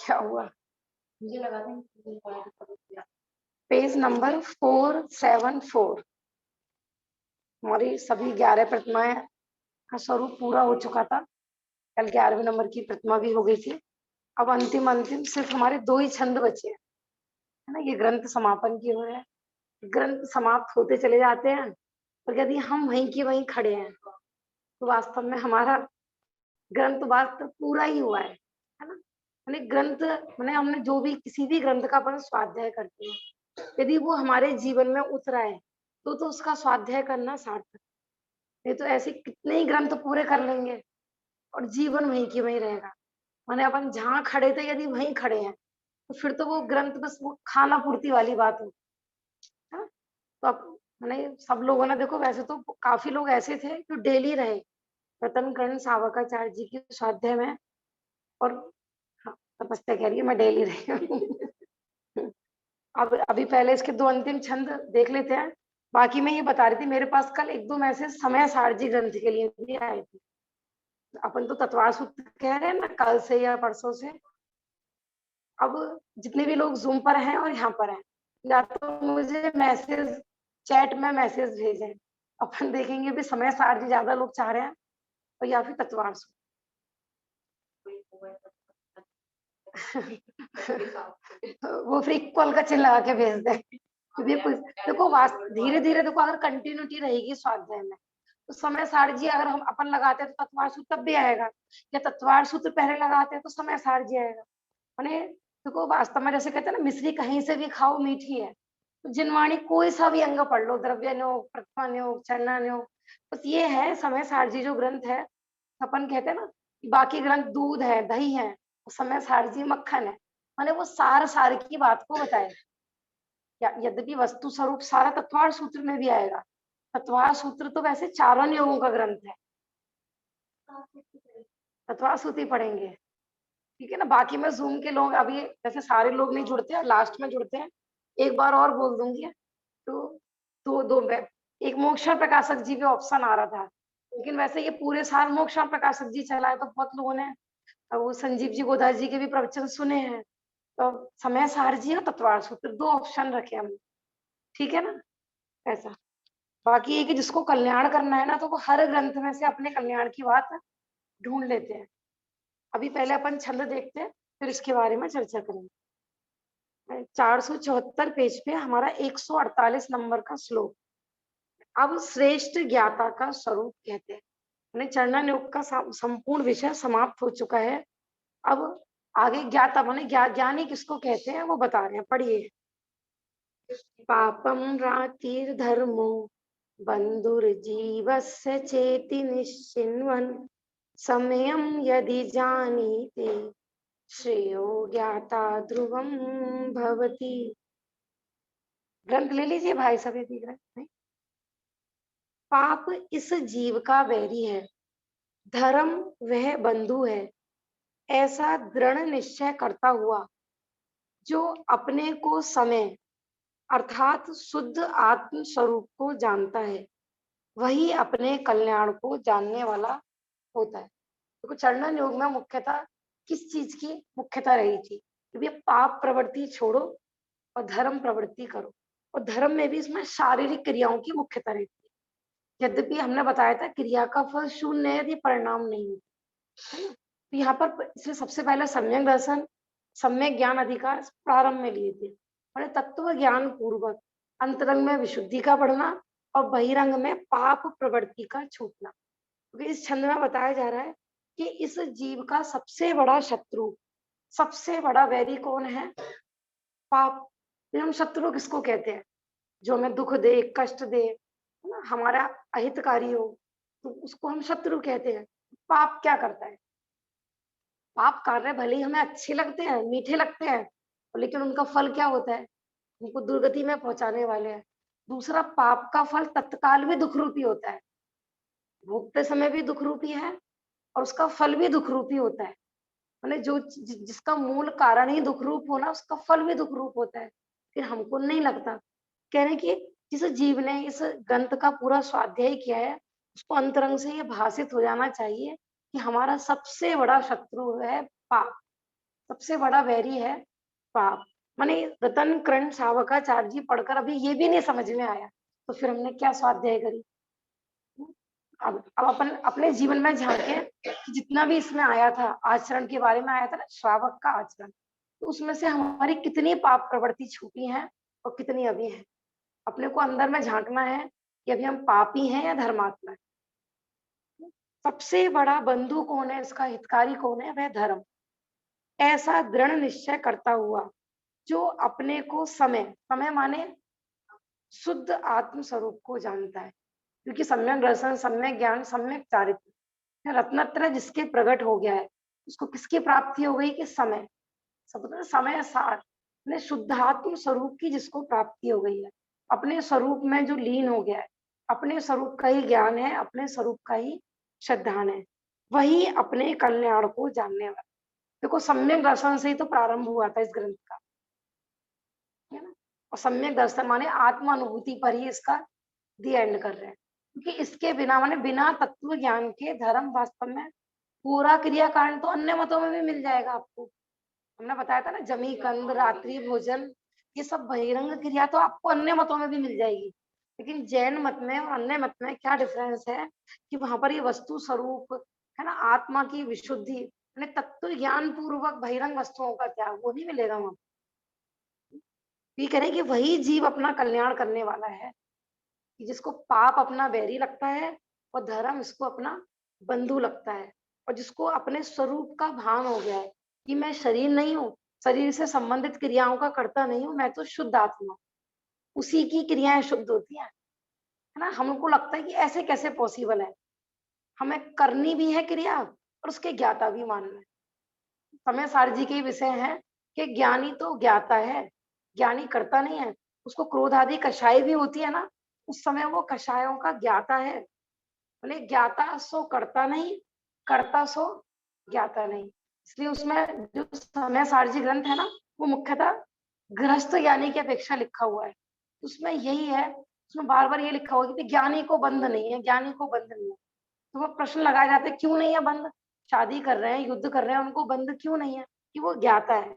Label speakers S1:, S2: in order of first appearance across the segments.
S1: क्या हुआ?
S2: मुझे लगा था कि
S1: पेज नंबर 474। हमारी सभी 11 प्रतिमाएं का स्वरूप पूरा हो चुका था। कल 11वें नंबर की प्रतिमा भी हो गई थी। अब अंतिम अंतिम सिर्फ हमारे 2 ही छंद बचे हैं, है ना? ये ग्रंथ समापन की ओर है। ग्रंथ समाप्त होते चले जाते हैं, और यदि हम वहीं के वहीं खड़े हैं तो वास्तव में हमारा ग्रंथ वास्तव पूरा ही हुआ है ना? मैंने ग्रंथ मैंने हमने जो भी किसी भी ग्रंथ का अपन स्वाध्याय करते हैं, यदि वो हमारे जीवन में उतरा है तो उसका स्वाध्याय करना सार्थक। नहीं तो ऐसे कितने ही ग्रंथ पूरे कर लेंगे और जीवन वहीं की वहीं रहेगा। माने अपन जहाँ खड़े थे यदि वहीं खड़े हैं तो फिर तो वो ग्रंथ बस वो खाना पूर्ति वाली बात हो, है ना? तो अब मैंने सब लोगों ने देखो, वैसे तो काफी लोग ऐसे थे जो डेली रहे रतन कर्ण सावकाचार्य जी के स्वाध्याय में। और हाँ, तपस्या कह रही है, मैं डेली रही हूँ। अब अभी पहले इसके 2 अंतिम छंद देख लेते हैं। बाकी मैं ये बता रही थी, मेरे पास कल 1-2 मैसेज समय सारजी ग्रंथ के लिए भी आए थे। अपन तो तत्वार सूत्र कह रहे हैं ना कल से या परसों से। अब जितने भी लोग जूम पर हैं और यहाँ पर हैं, या तो मुझे मैसेज चैट में मैसेज भेजें, अपन देखेंगे भी समय सारजी ज्यादा लोग चाह रहे हैं, और या फिर तत्वार सूत्र। वो फिर इक्वल का चिन्ह लगा के भेज दे। देखो धीरे धीरे देखो, अगर कंटिन्यूटी रहेगी स्वाध्याय में तो समय सारजी अगर हम अपन लगाते हैं तो तत्वार सूत्र तब भी आएगा, या तत्वार सूत्र पहले लगाते हैं तो समय सारजी आएगा। माने देखो वास्तव में जैसे कहते हैं ना, मिश्री कहीं से भी खाओ मीठी है। तो जिनवाणी कोई सा भी अंग पढ़ लो, द्रव्य योग, प्रतिमा योग, चरणन योग, बस ये है समय सारजी जो ग्रंथ है। अपन कहते हैं ना कि बाकी ग्रंथ दूध है, दही है, समय सारजी मक्खन है। माने वो सार सार की बात को बताए। यद्यपि वस्तु स्वरूप सारा तत्वार सूत्र में भी आएगा। तत्वार सूत्र तो वैसे चारों योगों का ग्रंथ है, तत्वार सूत्र ही पढ़ेंगे, ठीक है ना? बाकी में जूम के लोग अभी जैसे सारे लोग नहीं जुड़ते हैं, लास्ट में जुड़ते हैं। एक बार और बोल दूंगी तो दो एक मोक्षण प्रकाशक जी पे ऑप्शन आ रहा था, लेकिन वैसे ये पूरे साल मोक्षण प्रकाशक जी चला है तो बहुत लोगों ने वो संजीव जी गोदार जी के भी प्रवचन सुने हैं। तो समय सार जी और तत्वार सूत्र 2 ऑप्शन रखे हम, ठीक है ना? ऐसा। बाकी ये कि जिसको कल्याण करना है ना तो वो हर ग्रंथ में से अपने कल्याण की बात ढूंढ लेते हैं। अभी पहले अपन छंद देखते हैं, फिर इसके बारे में चर्चा करेंगे। 474 पेज पे हमारा 148 नंबर का श्लोक। अब श्रेष्ठ ज्ञाता का स्वरूप कहते हैं। यानी चरणन योग का संपूर्ण विषय समाप्त हो चुका है। अब आगे ज्ञाता माने ज्ञानी किसको कहते हैं वो बता रहे हैं, पढ़िए। पापम रातिर्धर्मो बन्धुर्जीवस्य चेति निश्चिन्वन् समयं यदि जानीते श्रेयो ज्ञाता ध्रुवं भवति। ग्रंथ ले लीजिए भाई सब, यदि ग्रंथ नहीं। पाप इस जीव का वैरी है, धर्म वह बंधु है, ऐसा दृढ़ निश्चय करता हुआ जो अपने को समय अर्थात शुद्ध आत्म स्वरूप को जानता है, वही अपने कल्याण को जानने वाला होता है। देखो चरणन योग में मुख्यतः किस चीज की मुख्यता रही थी कि पाप प्रवृत्ति छोड़ो और धर्म प्रवृत्ति करो, और धर्म में भी इसमें शारीरिक क्रियाओं की मुख्यता रहती है। यद्यपि हमने बताया था क्रिया का फल शून्य है, यदि परिणाम नहीं है ना? तो यहाँ पर इसमें सबसे पहले सम्यक दर्शन, सम्यक ज्ञान अधिकार प्रारंभ में लिए थे। मैंने तत्व ज्ञान पूर्वक अंतरंग में विशुद्धि का बढ़ना और बहिरंग में पाप प्रवृत्ति का छूटना। क्योंकि इस छंद में बताया जा रहा है कि इस जीव का सबसे बड़ा शत्रु, सबसे बड़ा वैरी कौन है? पाप। फिर हम शत्रु किसको कहते हैं? जो हमें दुख दे, कष्ट दे, है ना, हमारा अहितकारी हो, तो उसको हम शत्रु कहते हैं। पाप क्या करता है? पाप कार्य भले ही हमें अच्छे लगते हैं, मीठे लगते हैं, लेकिन उनका फल क्या होता है? उनको दुर्गति में पहुंचाने वाले हैं। दूसरा, पाप का फल तत्काल भी दुख रूपी होता है, भोगते समय भी दुख रूपी है और उसका फल भी दुख रूपी होता है। मैंने जो जिसका मूल कारण ही दुख रूप होना, उसका फल भी दुख रूप होता है। फिर हमको नहीं लगता, कहने की जिस जीव ने इस ग्रंथ का पूरा स्वाध्याय किया है उसको अंतरंग से ये भाषित हो जाना चाहिए कि हमारा सबसे बड़ा शत्रु है पाप। सबसे बड़ा वैरी है पाप। माने रतन कर्ण सावकाचार्य जी पढ़कर अभी ये भी नहीं समझ में आया, तो फिर हमने क्या स्वाध्याय करी। अब अपन अपने जीवन में झांके कि जितना भी इसमें आया था, आचरण के बारे में आया था ना, श्रावक का आचरण, तो उसमें से हमारी कितनी पाप प्रवृत्ति छुपी है और कितनी अभी है। अपने को अंदर में झांकना है कि अभी हम पापी हैं या धर्मात्मा है। सबसे बड़ा बंधु कौन है, इसका हितकारी कौन है, वह धर्म। ऐसा दृढ़ निश्चय करता हुआ जो अपने को समय समय माने शुद्ध आत्म स्वरूप को जानता है, क्योंकि सम्यक दर्शन, सम्यक ज्ञान, सम्यक चारित्र रत्नत्र जिसके प्रकट हो गया है, उसको किसकी प्राप्ति हो गई कि समय, सब समय सार ने शुद्धात्म स्वरूप की जिसको प्राप्ति हो गई है, अपने स्वरूप में जो लीन हो गया है, अपने स्वरूप का ही ज्ञान है, अपने स्वरूप का ही श्रद्धान है, वही अपने कल्याण को जानने वाला। देखो सम्यक दर्शन से ही तो प्रारंभ हुआ था इस ग्रंथ का, है ना। और सम्यक दर्शन माने आत्म अनुभूति पर ही इसका दी एंड कर रहे हैं, क्योंकि इसके बिना माने बिना तत्व ज्ञान के धर्म वास्तव में पूरा क्रिया कारण तो अन्य मतों में भी मिल जाएगा आपको। हमने बताया था ना, जमी कंद, रात्रि भोजन, ये सब बहिरंग क्रिया तो आपको अन्य मतों में भी मिल जाएगी। लेकिन जैन मत में और अन्य मत में क्या डिफरेंस है कि वहां पर ये वस्तु स्वरूप, है ना, आत्मा की विशुद्धि, तत्व ज्ञान पूर्वक बहिरंग वस्तुओं का त्याग वो नहीं मिलेगा वहां। ये करें कि वही जीव अपना कल्याण करने वाला है, कि जिसको पाप अपना बैरी लगता है और धर्म इसको अपना बंधु लगता है, और जिसको अपने स्वरूप का भान हो गया है कि मैं शरीर नहीं हूँ, शरीर से संबंधित क्रियाओं का करता नहीं हूँ, मैं तो शुद्ध आत्मा, उसी की क्रियाएं शुद्ध होती हैं, है ना। हमको लगता है कि ऐसे कैसे पॉसिबल है, हमें करनी भी है क्रिया और उसके ज्ञाता भी मानना है। समय सार जी के विषय है कि ज्ञानी तो ज्ञाता है, ज्ञानी करता नहीं है। उसको क्रोध आदि कषाय भी होती है ना, उस समय वो कषायों का ज्ञाता है। बोले ज्ञाता सो करता नहीं, करता सो ज्ञाता नहीं। इसलिए उसमें जो समय सारजी ग्रंथ है ना, वो मुख्यतः गृहस्थ ज्ञानी की अपेक्षा लिखा हुआ है। उसमें यही है, उसमें बार बार ये लिखा हुआ है कि ज्ञानी को बंध नहीं है, ज्ञानी को बंध नहीं है। तो वो प्रश्न लगाए जाते हैं, क्यों नहीं है बंध, शादी कर रहे हैं, युद्ध कर रहे हैं, उनको बंध क्यों नहीं है, कि वो ज्ञाता है।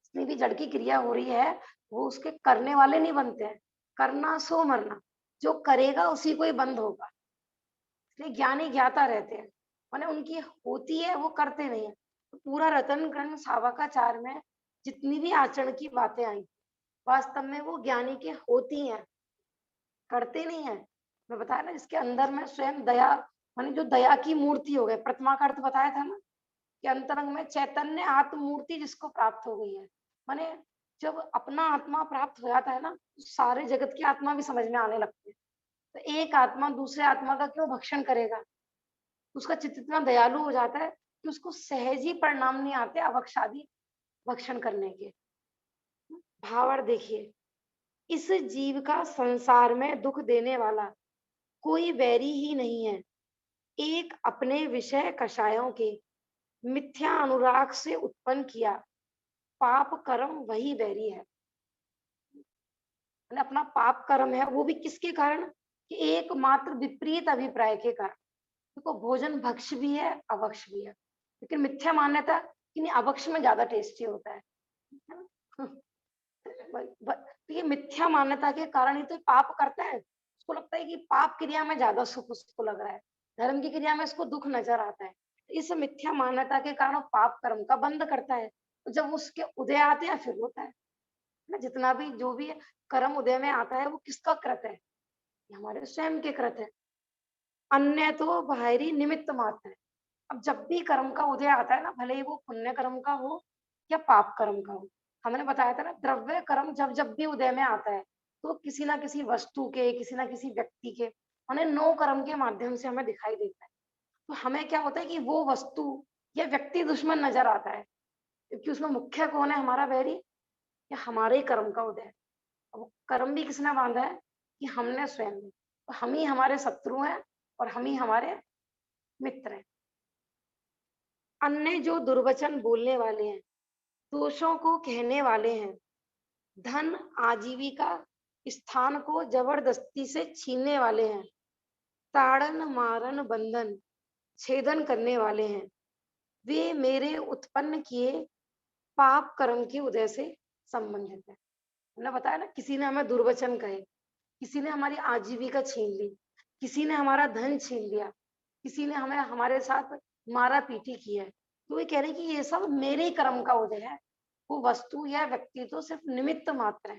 S1: जितनी भी जड़ की क्रिया हो रही है, वो उसके करने वाले नहीं बनते हैं। करना सो मरना, जो करेगा उसी को ही बंध होगा। इसलिए ज्ञानी ज्ञाता रहते हैं, माने उनकी होती है, वो करते नहीं है। तो पूरा रतन ग्रंथ सावकाचार में जितनी भी आचरण की बातें आई, वास्तव में वो ज्ञानी के होती हैं, करते नहीं है। मैं बताया ना, इसके अंदर में स्वयं दया, माने जो दया की मूर्ति हो गए, प्रतिमा का अर्थ बताया था ना, कि अंतरंग में चैतन्य आत्म मूर्ति जिसको प्राप्त हो गई है। माने जब अपना आत्मा प्राप्त हो जाता है ना, तो सारे जगत की आत्मा भी समझ में आने लगती है। तो एक आत्मा दूसरे आत्मा का क्यों भक्षण करेगा, उसका चित्त इतना दयालु हो जाता है कि उसको सहज ही परिणाम नहीं आते अवक्षादि भक्षण करने के। भावार्थ देखिए, इस जीव का संसार में दुख देने वाला कोई वैरी ही नहीं है। एक अपने विषय कषायों के मिथ्या अनुराग से उत्पन्न किया पाप कर्म वही वैरी है। अपना पाप कर्म है वो भी किसके कारण, कि एकमात्र विपरीत अभिप्राय के कारण। देखो भोजन भक्ष भी है, अभक्ष भी है, लेकिन मिथ्या मान्यता कि नहीं, अभक्ष में ज्यादा टेस्टी होता है ना? तो ये मिथ्या मान्यता के कारण ही तो पाप करता है। उसको लगता है कि पाप क्रिया में ज्यादा सुख उसको लग रहा है, धर्म की क्रिया में इसको दुख नजर आता है। इस मिथ्या मान्यता के कारण पाप कर्म का बंध करता है। तो जब उसके उदय आते हैं फिर होता है ना, जितना भी जो भी कर्म उदय में आता है वो किसका कृत है, ये हमारे स्वयं के कृत है। अन्य तो बाहरी निमित्त मात्र है। अब जब भी कर्म का उदय आता है ना, भले ही वो पुण्य कर्म का हो या पाप कर्म का हो, हमने बताया था ना, द्रव्य कर्म जब जब भी उदय में आता है तो किसी ना किसी वस्तु के, किसी ना किसी व्यक्ति के, उन्हें नो कर्म के माध्यम से हमें दिखाई देता है। तो हमें क्या होता है कि वो वस्तु या व्यक्ति दुश्मन नजर आता है, क्योंकि उसमें मुख्य कौन है, हमारा वैरी या हमारे ही कर्म का उदय। अब कर्म भी किसने बांधा है, कि हमने स्वयं। तो हम ही हमारे शत्रु हैं और हम ही हमारे मित्र हैं। अन्य जो दुर्वचन बोलने वाले हैं, दोषों को कहने वाले हैं, धन आजीविका स्थान को जबरदस्ती से छीनने वाले हैं, ताड़न मारन बंधन छेदन करने वाले हैं, वे मेरे उत्पन्न किए पाप कर्म के उदय से संबंधित है। हमने बताया ना, किसी ने हमें दुर्वचन कहे, किसी ने हमारी आजीविका छीन ली, किसी ने हमारा धन छीन लिया, किसी ने हमें हमारे साथ मारा पीटी की है, तो ये कह रहे हैं कि ये सब मेरे ही कर्म का उदय है। वो वस्तु या व्यक्ति तो सिर्फ निमित्त मात्र है,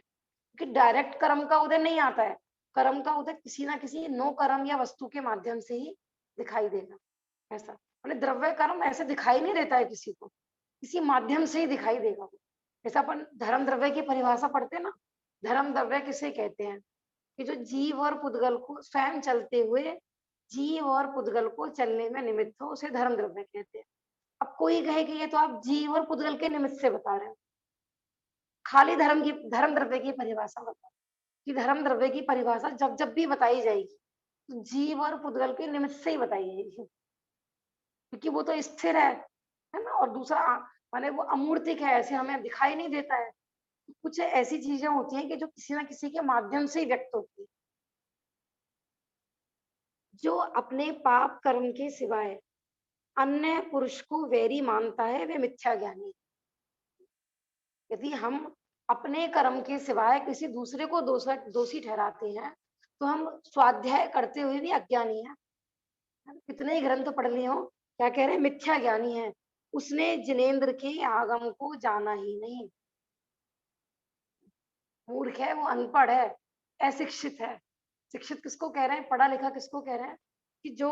S1: क्योंकि डायरेक्ट कर्म का उदय नहीं आता है। कर्म का उदय किसी ना किसी नो कर्म या वस्तु के माध्यम से ही दिखाई देगा। ऐसा मतलब द्रव्य कर्म ऐसे दिखाई नहीं देता है किसी को, किसी माध्यम से ही दिखाई देगा वो। जैसे अपन धर्म द्रव्य की परिभाषा पढ़ते हैं ना, धर्म द्रव्य किसे कहते हैं कि जो जीव और पुद्गल को स्वयं चलते हुए जीव और पुद्गल को चलने में निमित्त हो, उसे धर्म द्रव्य कहते हैं। अब कोई कहे कि ये तो आप जीव और पुद्गल के निमित्त से बता रहे हो, खाली धर्म द्रव्य की परिभाषा बताओ कि धर्म द्रव्य की परिभाषा जब जब भी बताई जाएगी तो जीव और पुद्गल के निमित्त से ही बताई जाएगी, क्योंकि वो तो स्थिर है ना, और दूसरा माने वो अमूर्तिक है, ऐसे हमें दिखाई नहीं देता है। कुछ ऐसी चीजें होती हैं कि जो किसी ना किसी के माध्यम से ही व्यक्त होती है। जो अपने पाप कर्म के सिवाय अन्य पुरुष को वैरी मानता है वे मिथ्या ज्ञानी है। यदि हम अपने कर्म के सिवाय किसी दूसरे को दोषी ठहराते हैं तो हम स्वाध्याय करते हुए भी अज्ञानी हैं। कितने ही ग्रंथ पढ़ लिए हो, क्या कह रहे हैं, मिथ्या ज्ञानी है, उसने जिनेंद्र के आगम को जाना ही नहीं। मूर्ख है वो, अनपढ़ है, अशिक्षित है। शिक्षित किसको कह रहे हैं, पढ़ा लिखा किसको कह रहे हैं कि जो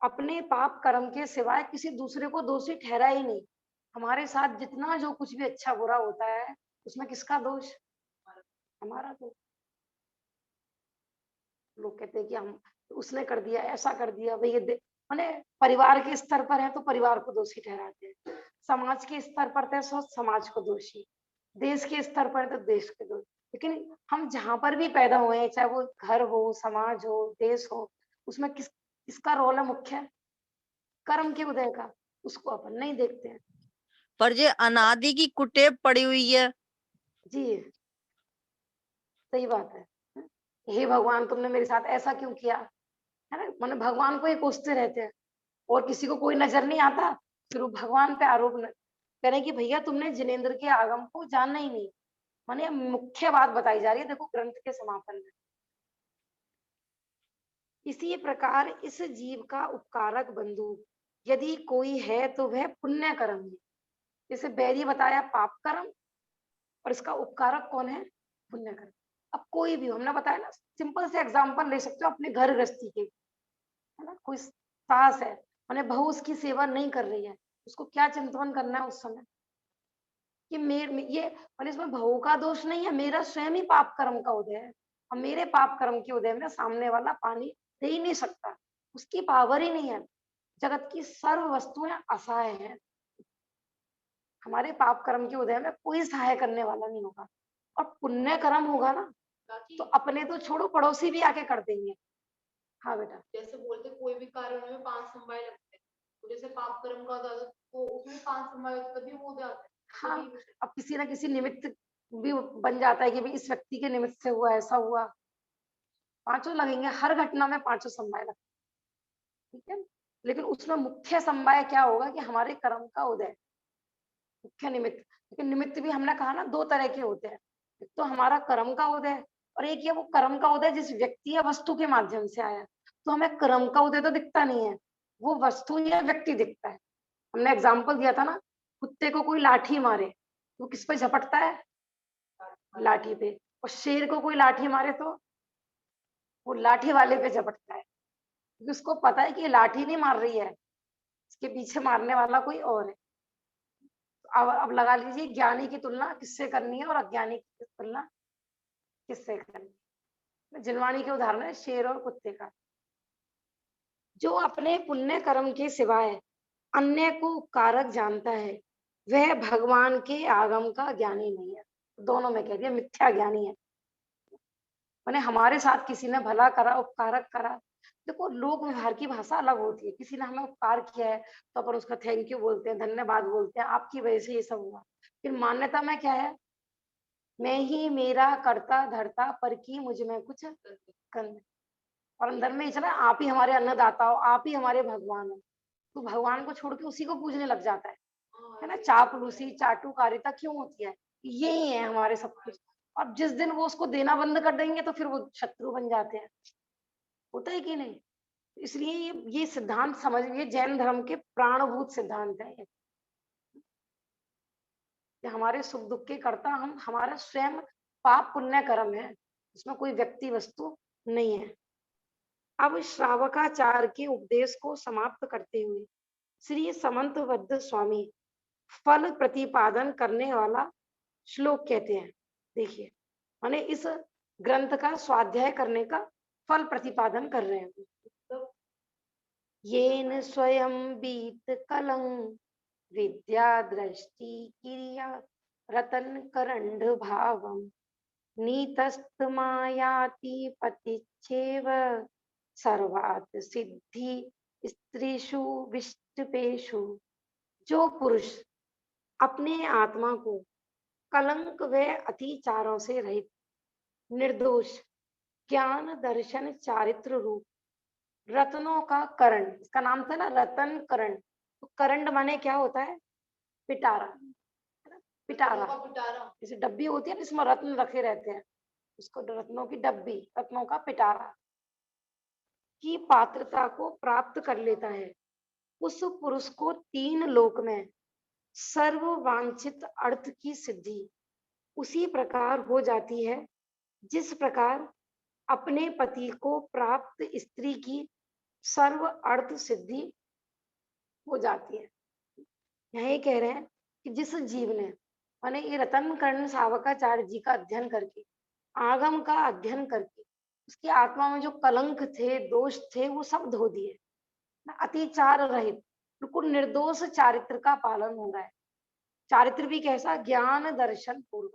S1: अपने पाप कर्म के सिवाय किसी दूसरे को दोषी ठहरा ही नहीं। हमारे साथ जितना जो कुछ भी अच्छा बुरा होता है उसमें किसका दोष, हमारा दोष। लोग कहते हैं कि हम उसने कर दिया, ऐसा कर दिया, भाई ये माने परिवार के स्तर पर है तो परिवार को दोषी ठहराते हैं, समाज के स्तर पर है तो समाज को दोषी, देश के स्तर पर है तो देश के दोषी। लेकिन हम जहां पर भी पैदा हुए हैं, चाहे वो घर हो, समाज हो, देश हो, उसमें किसका रोल है मुख्य, कर्म के उदय का, उसको अपन नहीं देखते हैं।
S3: पर ये अनादि की कुटेव पड़ी हुई है।
S1: जी सही बात है। हे भगवान तुमने मेरे साथ ऐसा क्यों किया, है ना, मैंने भगवान को ही कोसते रहते हैं, और किसी को कोई नजर नहीं आता फिर वो भगवान पे आरोप करें कि भैया तुमने जिनेंद्र के आगम को जानना ही नहीं। माने मुख्य बात बताई जा रही है, देखो ग्रंथ के समापन में। इसी प्रकार इस जीव का उपकारक बंधु यदि कोई है तो वह पुण्य कर्म है। जैसे बैरी बताया पाप कर्म, और इसका उपकारक कौन है, पुण्य कर्म। अब कोई भी, हमने बताया ना, सिंपल से एग्जांपल ले सकते हो अपने घर गृहस्थी के, है ना, कोई सास है, मैंने बहू उसकी सेवा नहीं कर रही है, उसको क्या चिंतन करना है उस समय कि ये और इसमें बहू का दोष नहीं है, मेरा स्वयं ही पाप कर्म का उदय है, और मेरे पाप कर्म के उदय में सामने वाला पानी दे ही नहीं सकता, उसकी पावर ही नहीं है। जगत की सर्व वस्तुएं असहाय हैं, हमारे पाप कर्म के उदय में कोई सहाय करने वाला नहीं होगा। और पुण्य कर्म होगा ना तो अपने तो छोड़ो, पड़ोसी भी आके कर देंगे। हाँ बेटा,
S2: जैसे बोलते कोई भी कार्य होने में 5 समय लगते हैं, तो जैसे पाप कर्म का होता है तो उसमें 5 समय तभी वो हो जाता है।
S1: हाँ अब किसी ना किसी निमित्त भी बन जाता है कि भाई इस व्यक्ति के निमित्त से हुआ, ऐसा हुआ, पांचों लगेंगे, हर घटना में पांचों समय लगते, ठीक है। लेकिन उसमें मुख्य समय क्या होगा कि हमारे कर्म का उदय, मुख्य निमित्त। लेकिन निमित्त भी हमने कहा ना दो तरह के होते हैं, एक तो हमारा कर्म का उदय, और एक ये वो कर्म का उदय जिस व्यक्ति या वस्तु के माध्यम से आया। तो हमें कर्म का उदय तो दिखता नहीं है, वो वस्तु या व्यक्ति दिखता है। हमने एग्जाम्पल दिया था ना, कुत्ते को कोई लाठी मारे वो किस पे झपटता है, लाठी पे, और शेर को कोई लाठी मारे तो वो लाठी वाले पे झपटता है, क्योंकि उसको पता है कि ये लाठी नहीं मार रही है, इसके पीछे मारने वाला कोई और है। अब लगा लीजिए ज्ञानी की तुलना किससे करनी है और अज्ञानी की तुलना किससे करनी है। जिनवाणी के उदाहरण है शेर और कुत्ते का। जो अपने पुण्य कर्म के सिवाय अन्य को कारक जानता है वह भगवान के आगम का ज्ञानी नहीं है। दोनों में कह दिया मिथ्या ज्ञानी है। मैंने हमारे साथ किसी ने भला करा, उपकारक करा, देखो लोक व्यवहार की भाषा अलग होती है। किसी ने हमें उपकार किया है तो अपन उसका थैंक यू बोलते हैं, धन्यवाद बोलते हैं, आपकी वजह से ये सब हुआ। फिर मान्यता में क्या है, मैं ही मेरा करता धरता पर की मुझ में कुछ कंद, और अंदर में ये चला आप ही हमारे अन्नदाता हो, आप ही हमारे भगवान हो। तो भगवान को छोड़ के उसी को पूजने लग जाता है ना।
S2: ऐसे ही
S1: चापलूसी चाटुकारिता क्यों होती है? यही है हमारे सब कुछ। और जिस दिन वो उसको देना बंद कर देंगे तो फिर वो शत्रु बन जाते हैं। होता है कि नहीं? इसलिए ये सिद्धांत समझिए, जैन धर्म के प्राणभूत सिद्धांत है ये। कि हमारे सुख दुख के कर्ता हम, हमारा स्वयं पाप पुण्य कर्म है, इसमें कोई व्यक्ति वस्तु नहीं है। अब श्रावकाचार्य के उपदेश को समाप्त करते हुए श्री समंतबद्ध स्वामी फल प्रतिपादन करने वाला श्लोक कहते हैं। देखिए, माने इस ग्रंथ का स्वाध्याय करने का फल प्रतिपादन कर रहे हैं। तो येन स्वयं बीत कलं विद्या दृष्टि क्रिया रतन करंड भावम नीतस्त मायाति पतिच्छेव सर्वात सिद्धि स्त्रीषु विष्टपेषु। जो पुरुष अपने आत्मा को कलंक व अतिचारों से रहित, निर्दोष, ज्ञान दर्शन चारित्र रूप रत्नों का करण, इसका नाम था ना रतन करण। तो करंड माने क्या होता है? पिटारा, पिटारा।
S2: पिटारा
S1: जैसे डब्बी होती है ना, इसमें रत्न रखे रहते हैं, उसको रत्नों की डब्बी, रत्नों का पिटारा की पात्रता को प्राप्त कर लेता है। उस पुरुष को तीन लोक में सर्व वांछित अर्थ की सिद्धि उसी प्रकार हो जाती है जिस प्रकार अपने पति को प्राप्त स्त्री की सर्व अर्थ सिद्धि हो जाती है। यही कह रहे हैं कि जिस जीव ने, माने ये रतन कर्ण सावकाचार्य जी का अध्ययन करके, आगम का अध्ययन करके, उसकी आत्मा में जो कलंक थे, दोष थे, वो सब धो दिए, अतिचार रहित, बिल्कुल निर्दोष चारित्र का पालन हो रहा है। चारित्र भी कैसा? ज्ञान दर्शन पूर्व,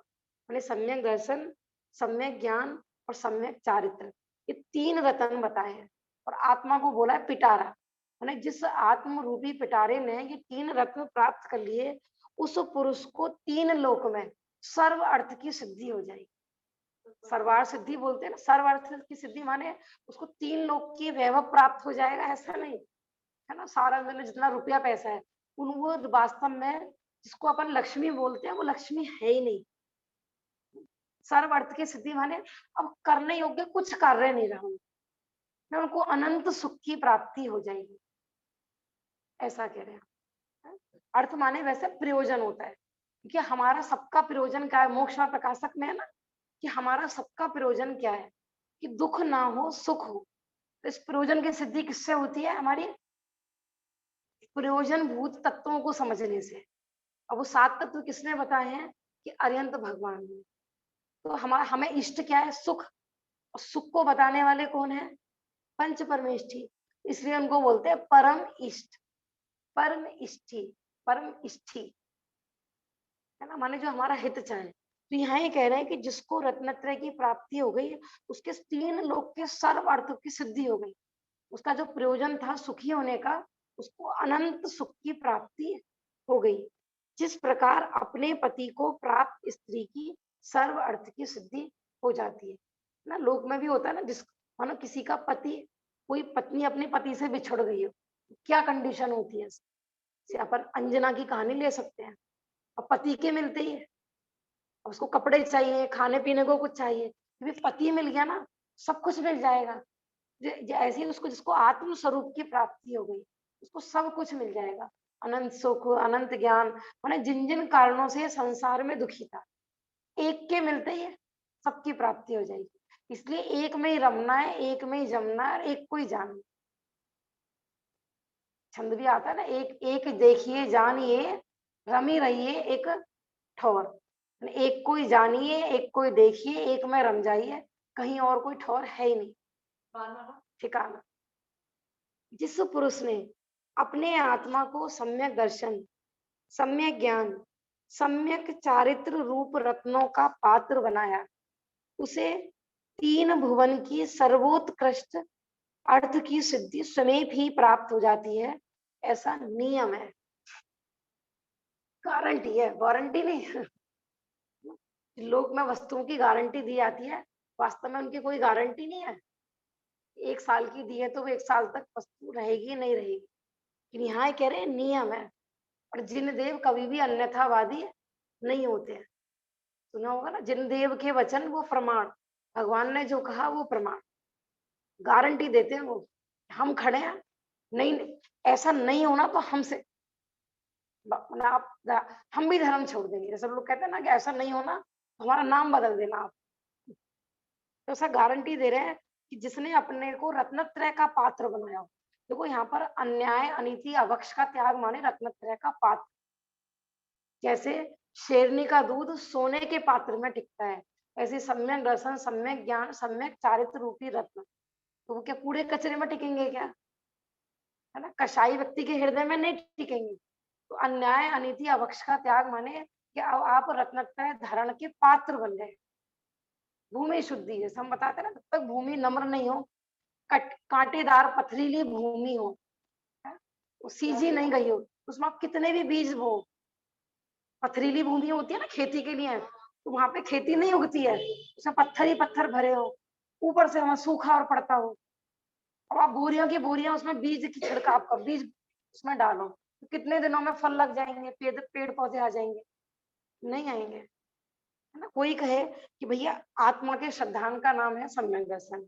S1: मैंने सम्यक दर्शन, सम्यक ज्ञान और सम्यक चारित्र, ये तीन रतन बताए हैं। और आत्मा को बोला है पिटारा, मैंने जिस आत्म रूपी पिटारे ने ये तीन रत्न प्राप्त कर लिए, उस पुरुष को तीन लोक में सर्व अर्थ की सिद्धि हो जाएगी। सर्वार्थ सिद्धि बोलते हैं ना, सर्वार्थ की सिद्धि माने उसको तीन लोक की वैभव प्राप्त हो जाएगा, ऐसा नहीं है ना। सारा में जितना रुपया पैसा है, उन वो वास्तव में जिसको अपन लक्ष्मी बोलते हैं, वो लक्ष्मी है ही नहीं। सर्व अर्थ की सिद्धि माने अब करने योग्य कुछ कार्य नहीं रहा, उनको अनंत सुख की प्राप्ति हो जाएगी, ऐसा कह रहे हैं। अर्थ माने वैसे प्रयोजन होता है, क्योंकि हमारा सबका प्रयोजन क्या है? मोक्ष में प्रकाशक में है ना कि हमारा सबका प्रयोजन क्या है? कि दुख ना हो, सुख हो। तो इस प्रयोजन की सिद्धि किससे होती है? हमारी प्रयोजन भूत तत्वों को समझने से। अब वो सात तत्व किसने बताए हैं? कि अरिहंत भगवान ने। तो हमें इष्ट क्या है? सुख। और सुख को बताने वाले कौन है? पंच परमेष्ठी, इसलिए उनको बोलते हैं परम इष्ट, परम इष्ठी, परम इष्ठी, है ना, माने जो हमारा हित चाहे। तो यहाँ ये कह रहे हैं कि जिसको रत्नत्रय की प्राप्ति हो गई, उसके तीन लोक के सर्व अर्थों की सिद्धि हो गई, उसका जो प्रयोजन था सुखी होने का, उसको अनंत सुख की प्राप्ति हो गई। जिस प्रकार अपने पति को प्राप्त स्त्री की सर्व अर्थ की सिद्धि हो जाती है ना। लोक में भी होता है ना, जिस मानो किसी का पति, कोई पत्नी अपने पति से बिछड़ गई हो, क्या कंडीशन होती है? जैसे अपन अंजना की कहानी ले सकते हैं। अब पति के मिलते ही है, उसको कपड़े चाहिए, खाने पीने को कुछ चाहिए, क्योंकि पति मिल गया ना, सब कुछ मिल जाएगा। ऐसे ही उसको, जिसको आत्म स्वरूप की प्राप्ति हो गई, उसको सब कुछ मिल जाएगा, अनंत सुख, अनंत ज्ञान। माने जिन जिन कारणों से संसार में दुखी था, एक के मिलते ही सबकी प्राप्ति हो जाएगी। इसलिए एक में ही रमना है, एक में ही जमना है, एक को ही जानना। छंद भी आता है ना, एक एक देखिए जानिए रमी रहिए एक ठौर। एक को ही जानिए, एक को ही देखिए, एक में रम जाइए, कहीं और कोई ठौर है ही नहीं ठिकाना। जिस पुरुष ने अपने आत्मा को सम्यक दर्शन, सम्यक ज्ञान, सम्यक चारित्र रूप रत्नों का पात्र बनाया, उसे तीन भुवन की सर्वोत्कृष्ट अर्थ की सिद्धि स्वयं ही प्राप्त हो जाती है, ऐसा नियम है। गारंटी है, वारंटी नहीं। लोक में वस्तुओं की गारंटी दी जाती है, वास्तव में उनकी कोई गारंटी नहीं है। एक साल की दी है तो वो एक साल तक वस्तु रहेगी नहीं रहेगी, कि यहाँ ये कह रहे हैं नियम है, और जिन देव कभी भी अन्यथावादी नहीं होते हैं। सुना होगा ना, जिन देव के वचन वो प्रमाण, भगवान ने जो कहा वो प्रमाण, गारंटी देते हैं वो। हम खड़े हैं, नहीं ऐसा नहीं होना तो हमसे मतलब हम भी धर्म छोड़ देंगे। जैसे लोग कहते हैं ना कि ऐसा नहीं होना तो हमारा नाम बदल देना आप। तो ऐसा गारंटी दे रहे हैं कि जिसने अपने को रत्नत्रय का पात्र बनाया हो। देखो यहाँ पर अन्याय अनीति अभक्ष का त्याग माने रत्नत्रय का पात्र। जैसे शेरनी का दूध सोने के पात्र में टिकता है, ऐसे सम्यक दर्शन, सम्यक ज्ञान, सम्यक चारित्र रूपी रत्न तो वो क्या कूड़े कचरे में टिकेंगे क्या? है ना, कसाई व्यक्ति के हृदय में नहीं टिकेंगे। तो अन्याय अनीति अभक्ष का त्याग माने कि अब आप रत्नत्रय धारण के पात्र बन गए। भूमि शुद्धि, जैसे हम बताते हैं ना, जब तक भूमि नम्र नहीं हो, कांटेदार पथरीली भूमि हो, वो सींची नहीं गई हो, उसमें आप कितने भी बीज बो, पथरीली भूमि होती है ना खेती के लिए, तो वहां पे खेती नहीं उगती है, उसमें पत्थर ही पत्थर भरे हो, ऊपर से वहां सूखा और पड़ता हो, अब आप बोरियों की बोरियां उसमें बीज की छिड़काव कर, बीज उसमें डालो, तो कितने दिनों में फल लग जाएंगे, पेड़ पौधे आ जाएंगे? नहीं आएंगे। है ना, कोई कहे कि भैया आत्मा के श्रद्धान का नाम है सम्यक दर्शन,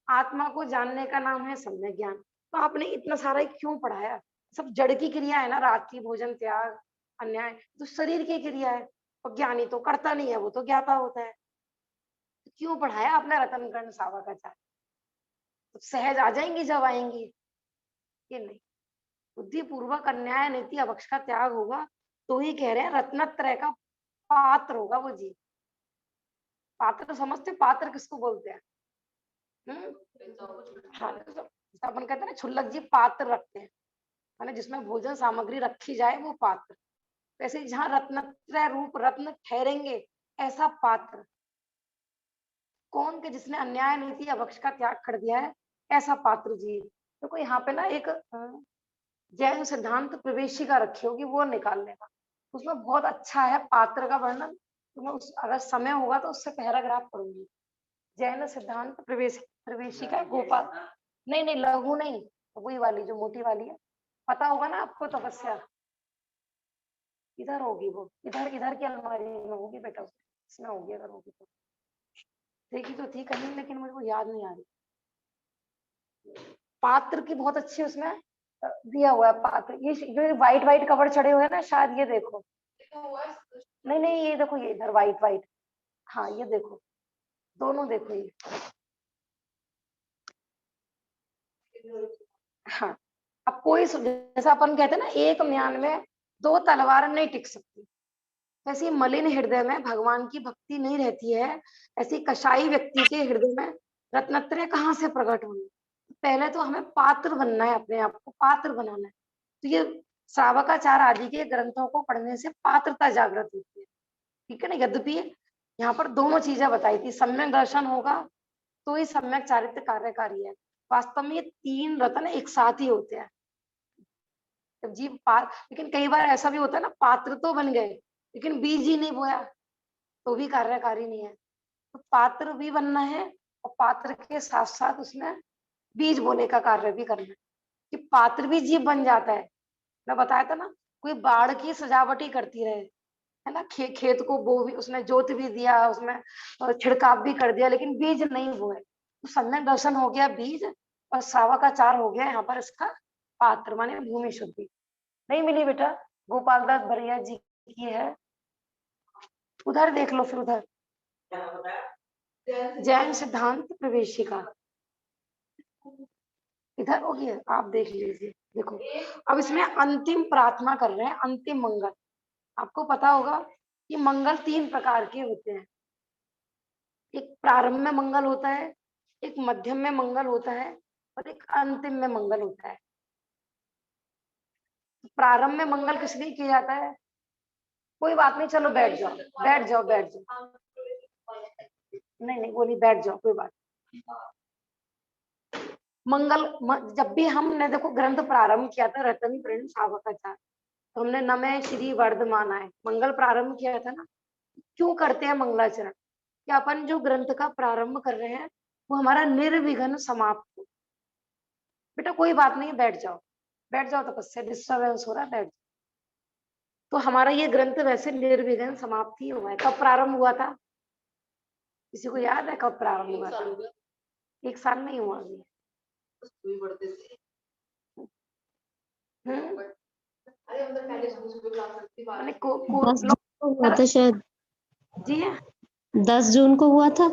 S1: आत्मा को जानने का नाम है सम्यक ज्ञान, तो आपने इतना सारा क्यों पढ़ाया? सब जड़ की क्रिया है ना, रात्रि भोजन त्याग, अन्याय तो शरीर की क्रिया है, और ज्ञानी तो करता नहीं है, वो तो ज्ञाता होता है। तो क्यों पढ़ाया आपने रतन गण सावकाचार? तो सहज आ जाएंगी जब आएंगी, ये नहीं। बुद्धि पूर्वक अन्याय नीति अभक्ष का त्याग होगा तो ही कह रहे हैं रत्नत्रय का पात्र होगा वो जी। पात्र समझते, पात्र किसको बोलते हैं? हाँ, तो अपन कहते हैं ना क्षुल्लक जी पात्र रखते हैं, माने जिसमें भोजन सामग्री रखी जाए वो पात्र। वैसे जहाँ रत्नत्रय रूप रत्न ठहरेंगे ऐसा पात्र कौन के जिसने अन्याय नीति अभक्ष का त्याग कर दिया है, ऐसा पात्र जी। देखो तो यहाँ पे ना एक जैन सिद्धांत प्रवेशिका रखी होगी, वो निकालने का, उसमें बहुत अच्छा है पात्र का वर्णन। तो मैं उस अगर समय होगा तो उससे पैराग्राफ पढ़ूंगी। जैन सिद्धांत प्रवेशिका गोपाल, नहीं नहीं लघु नहीं, वही वाली जो मोटी वाली है, पता होगा ना आपको, तपस्या इधर होगी वो, इधर इधर की अलमारी में होगी बेटा, इसमें होगी अगर होगी तो। देखी तो थी कहीं लेकिन मुझे को याद नहीं आ रही। पात्र की बहुत अच्छी उसमें दिया हुआ है पात्र, ये जो व्हाइट व्हाइट कवर चढ़े हुए हैं ना, शायद ये देखो, नहीं नहीं ये देखो, ये इधर व्हाइट व्हाइट, हाँ ये देखो, दोनों देखो ये, हाँ। अब कोई जैसा अपन कहते हैं ना एक म्यान में दो तलवार नहीं टिक सकती, ऐसी मलिन हृदय में भगवान की भक्ति नहीं रहती है, ऐसी कसाई व्यक्ति के हृदय में रत्नत्रय कहाँ से प्रकट होंगे? पहले तो हमें पात्र बनना है, अपने आप को पात्र बनाना है। तो ये श्रावकाचार आदि के ग्रंथों को पढ़ने से पात्रता जागृत होती है, ठीक है ना। यद्यपि यहाँ पर दोनों चीजें बताई थी, सम्यक दर्शन होगा तो ही सम्यक चारित्र कार्यकारी है। वास्तव में ये तीन रत्न एक साथ ही होते हैं। जब जीव लेकिन कई बार ऐसा भी होता है ना, पात्र तो बन गए लेकिन बीज ही नहीं बोया तो भी कार्यकारी नहीं है। तो पात्र भी बनना है और पात्र के साथ साथ उसमें बीज बोने का कार्य भी करना है कि पात्र भी जीव बन जाता है। मैं बताया था ना, कोई बाढ़ की सजावट ही करती रहे, है ना, खेत को बो भी, उसने जोत भी दिया, उसमें छिड़काव भी कर दिया, लेकिन बीज नहीं बोए, तो सम्यक दर्शन हो गया बीज, और श्रावकाचार हो गया यहाँ पर इसका पात्र माने भूमि शुद्धि। नहीं मिली बेटा, गोपाल दास भरैया जी की है, उधर देख लो फिर, उधर जैन सिद्धांत प्रवेशिका इधर होगी, आप देख लीजिए। देखो अब इसमें अंतिम प्रार्थना कर रहे हैं, अंतिम मंगल। आपको पता होगा कि मंगल तीन प्रकार के होते हैं, एक प्रारंभ में मंगल होता है, एक मध्यम में मंगल होता है, और एक अंतिम में मंगल होता है। प्रारंभ में मंगल किस लिए किया जाता है? कोई बात नहीं, चलो बैठ जाओ बैठ जाओ बैठ जाओ, नहीं नहीं वो नहीं, बैठ जाओ कोई बात। मंगल जब भी हमने देखो ग्रंथ प्रारंभ किया था रतन प्रण सावकाचार, तो हमने नमे श्री वर्धमानाय मंगल प्रारंभ किया था ना। क्यों करते हैं मंगलाचरण? कि अपन जो ग्रंथ का प्रारंभ कर रहे हैं वो हमारा निर्विघ्न समाप्त हो। बेटा कोई बात नहीं, बैठ जाओ। बैठ जाओ तपस्या, डिस्टर्बेंस हो रहा है, बैठ जाओ। तो हमारा ये ग्रंथ वैसे निर्विघ्न समाप्ति हुआ है। कब प्रारंभ हुआ था? किसी को याद है कब प्रारंभ हुआ था? 1 साल नहीं हुआ अभी।
S2: अरे हम तो पहले शुरू क्लास में
S1: मैंने
S4: 10 जून को हुआ था शायद,
S1: जी
S4: 10 जून को हुआ था,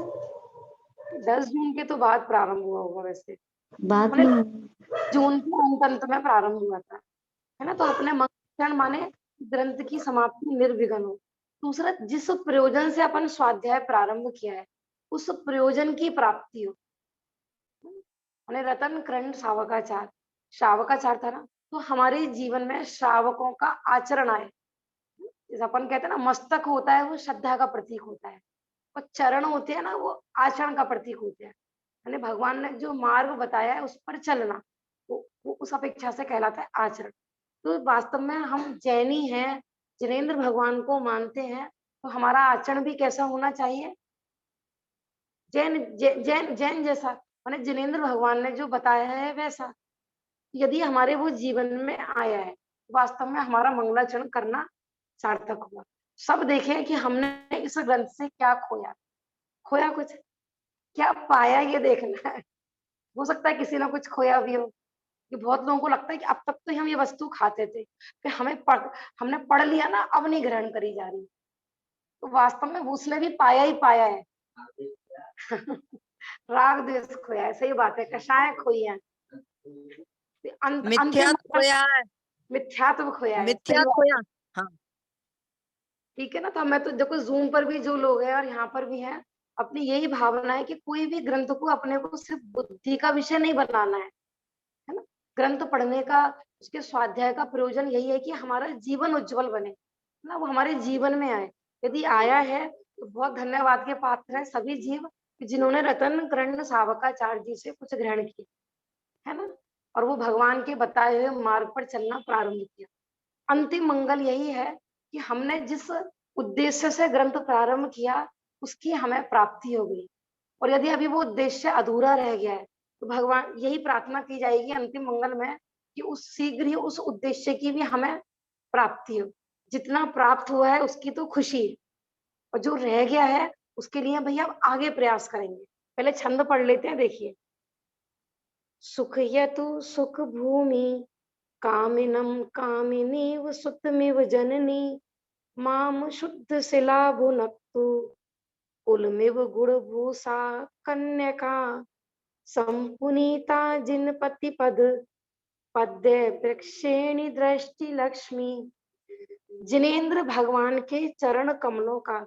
S1: 10 जून के तो बाद प्रारंभ हुआ होगा वैसे,
S4: बाद
S1: मैंने
S4: में।
S1: जून के अंत में प्रारंभ हुआ था, है ना। तो अपने मंगल माने ग्रंथ की समाप्ति निर्विघ्न हो। दूसरा, जिस प्रयोजन से अपन स्वाध्याय प्रारंभ किया है उस प्रयोजन की प्राप्ति हो। मैंने रतन कर्ण शावकाचार, श्रावकाचार था ना, तो हमारे जीवन में श्रावकों का आचरण आए। जैसे अपन कहते हैं ना, मस्तक होता है वो श्रद्धा का प्रतीक होता है, और चरण होते हैं ना वो आचरण का प्रतीक होते हैं। यानी भगवान ने जो मार्ग बताया है उस पर चलना, वो उस अपेक्षा से कहलाता है आचरण। तो वास्तव में हम जैनी हैं, जिनेंद्र भगवान को मानते हैं, तो हमारा आचरण भी कैसा होना चाहिए? जैन जैन जैन जैसा, माने जिनेंद्र भगवान ने जो बताया है वैसा। यदि हमारे वो जीवन में आया है, वास्तव में हमारा मंगलाचरण करना सार्थक हुआ। सब देखें कि हमने इस ग्रंथ से क्या खोया, खोया कुछ, क्या पाया, ये देखना है। हो सकता है किसी ने कुछ खोया भी हो, कि बहुत लोगों को लगता है कि अब तक तो हम ये वस्तु खाते थे, फिर हमने पढ़ लिया ना, अब नहीं ग्रहण करी जा रही। तो वास्तव में उसने भी पाया ही पाया है। राग द्वेष खोया है, सही बात है, कषाय खोई है, अंतिम
S3: मिथ्यात्व खोया है,
S1: मिथ्यात्व खोया है,
S3: मिथ्या
S1: सही बात।
S3: खोया। हाँ,
S1: ठीक है ना। तो मैं तो देखो, जूम पर भी जो लोग हैं और यहाँ पर भी हैं, अपनी यही भावना है कि कोई भी ग्रंथ को अपने को सिर्फ बुद्धि का विषय नहीं बनाना है ना। ग्रंथ पढ़ने का, उसके स्वाध्याय का प्रयोजन यही है कि हमारा जीवन उज्जवल बने, है ना, वो हमारे जीवन में आए। यदि आया है तो बहुत धन्यवाद के पात्र है सभी जीव जिन्होंने रतन कर्ण सावकाचार्य जी से कुछ ग्रहण किया, है ना, और वो भगवान के बताए हुए मार्ग पर चलना प्रारंभ किया। अंतिम मंगल यही है कि हमने जिस उद्देश्य से ग्रंथ प्रारंभ किया उसकी हमें प्राप्ति हो गई। और यदि अभी वो उद्देश्य अधूरा रह गया है तो भगवान यही प्रार्थना की जाएगी अंतिम मंगल में कि उस शीघ्र ही उस उद्देश्य की भी हमें प्राप्ति हो। जितना प्राप्त हुआ है उसकी तो खुशी है, और जो रह गया है उसके लिए भैया अब आगे प्रयास करेंगे। पहले छंद पढ़ लेते हैं, देखिए। सुख यतु सुख भूमि कामिनम कामिनीव सुतमिव जननी माम शुद्ध शिला भुनक्तु कुलमिव गुणभूषा कन्यका संपुनीता जिनपति पद पद्य वृक्षेणी दृष्टि लक्ष्मी। जिनेंद्र भगवान के चरण कमलों का